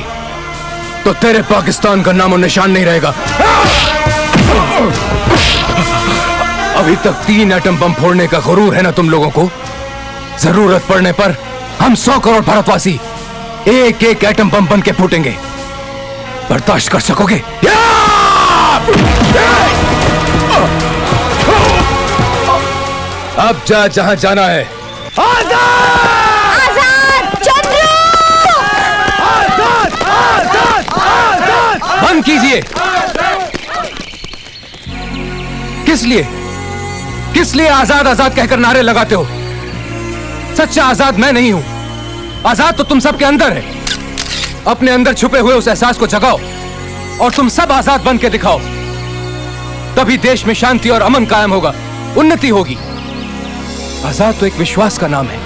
तो तेरे पाकिस्तान का नामो निशान नहीं रहेगा। अभी तक 3 एटम बम फोड़ने का गुरूर है ना तुम लोगों को। जरूरत पड़ने पर हम 100 करोड़ भारतवासी एक एक एटम बम बन के फूटेंगे। बर्दाश्त कर सकोगे? अब जा जहां जाना है। आजाद चंद्रू! आजाद! आजाद! आजाद! बंद कीजिए। किस लिए आजाद आजाद कहकर नारे लगाते हो? सच्चा आजाद मैं नहीं हूं। आजाद तो तुम सबके अंदर है। अपने अंदर छुपे हुए उस एहसास को जगाओ और तुम सब आजाद बन के दिखाओ। तभी देश में शांति और अमन कायम होगा, उन्नति होगी। आजाद तो एक विश्वास का नाम है।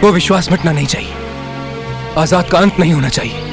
वो विश्वास मिटना नहीं चाहिए। आजाद का अंत नहीं होना चाहिए।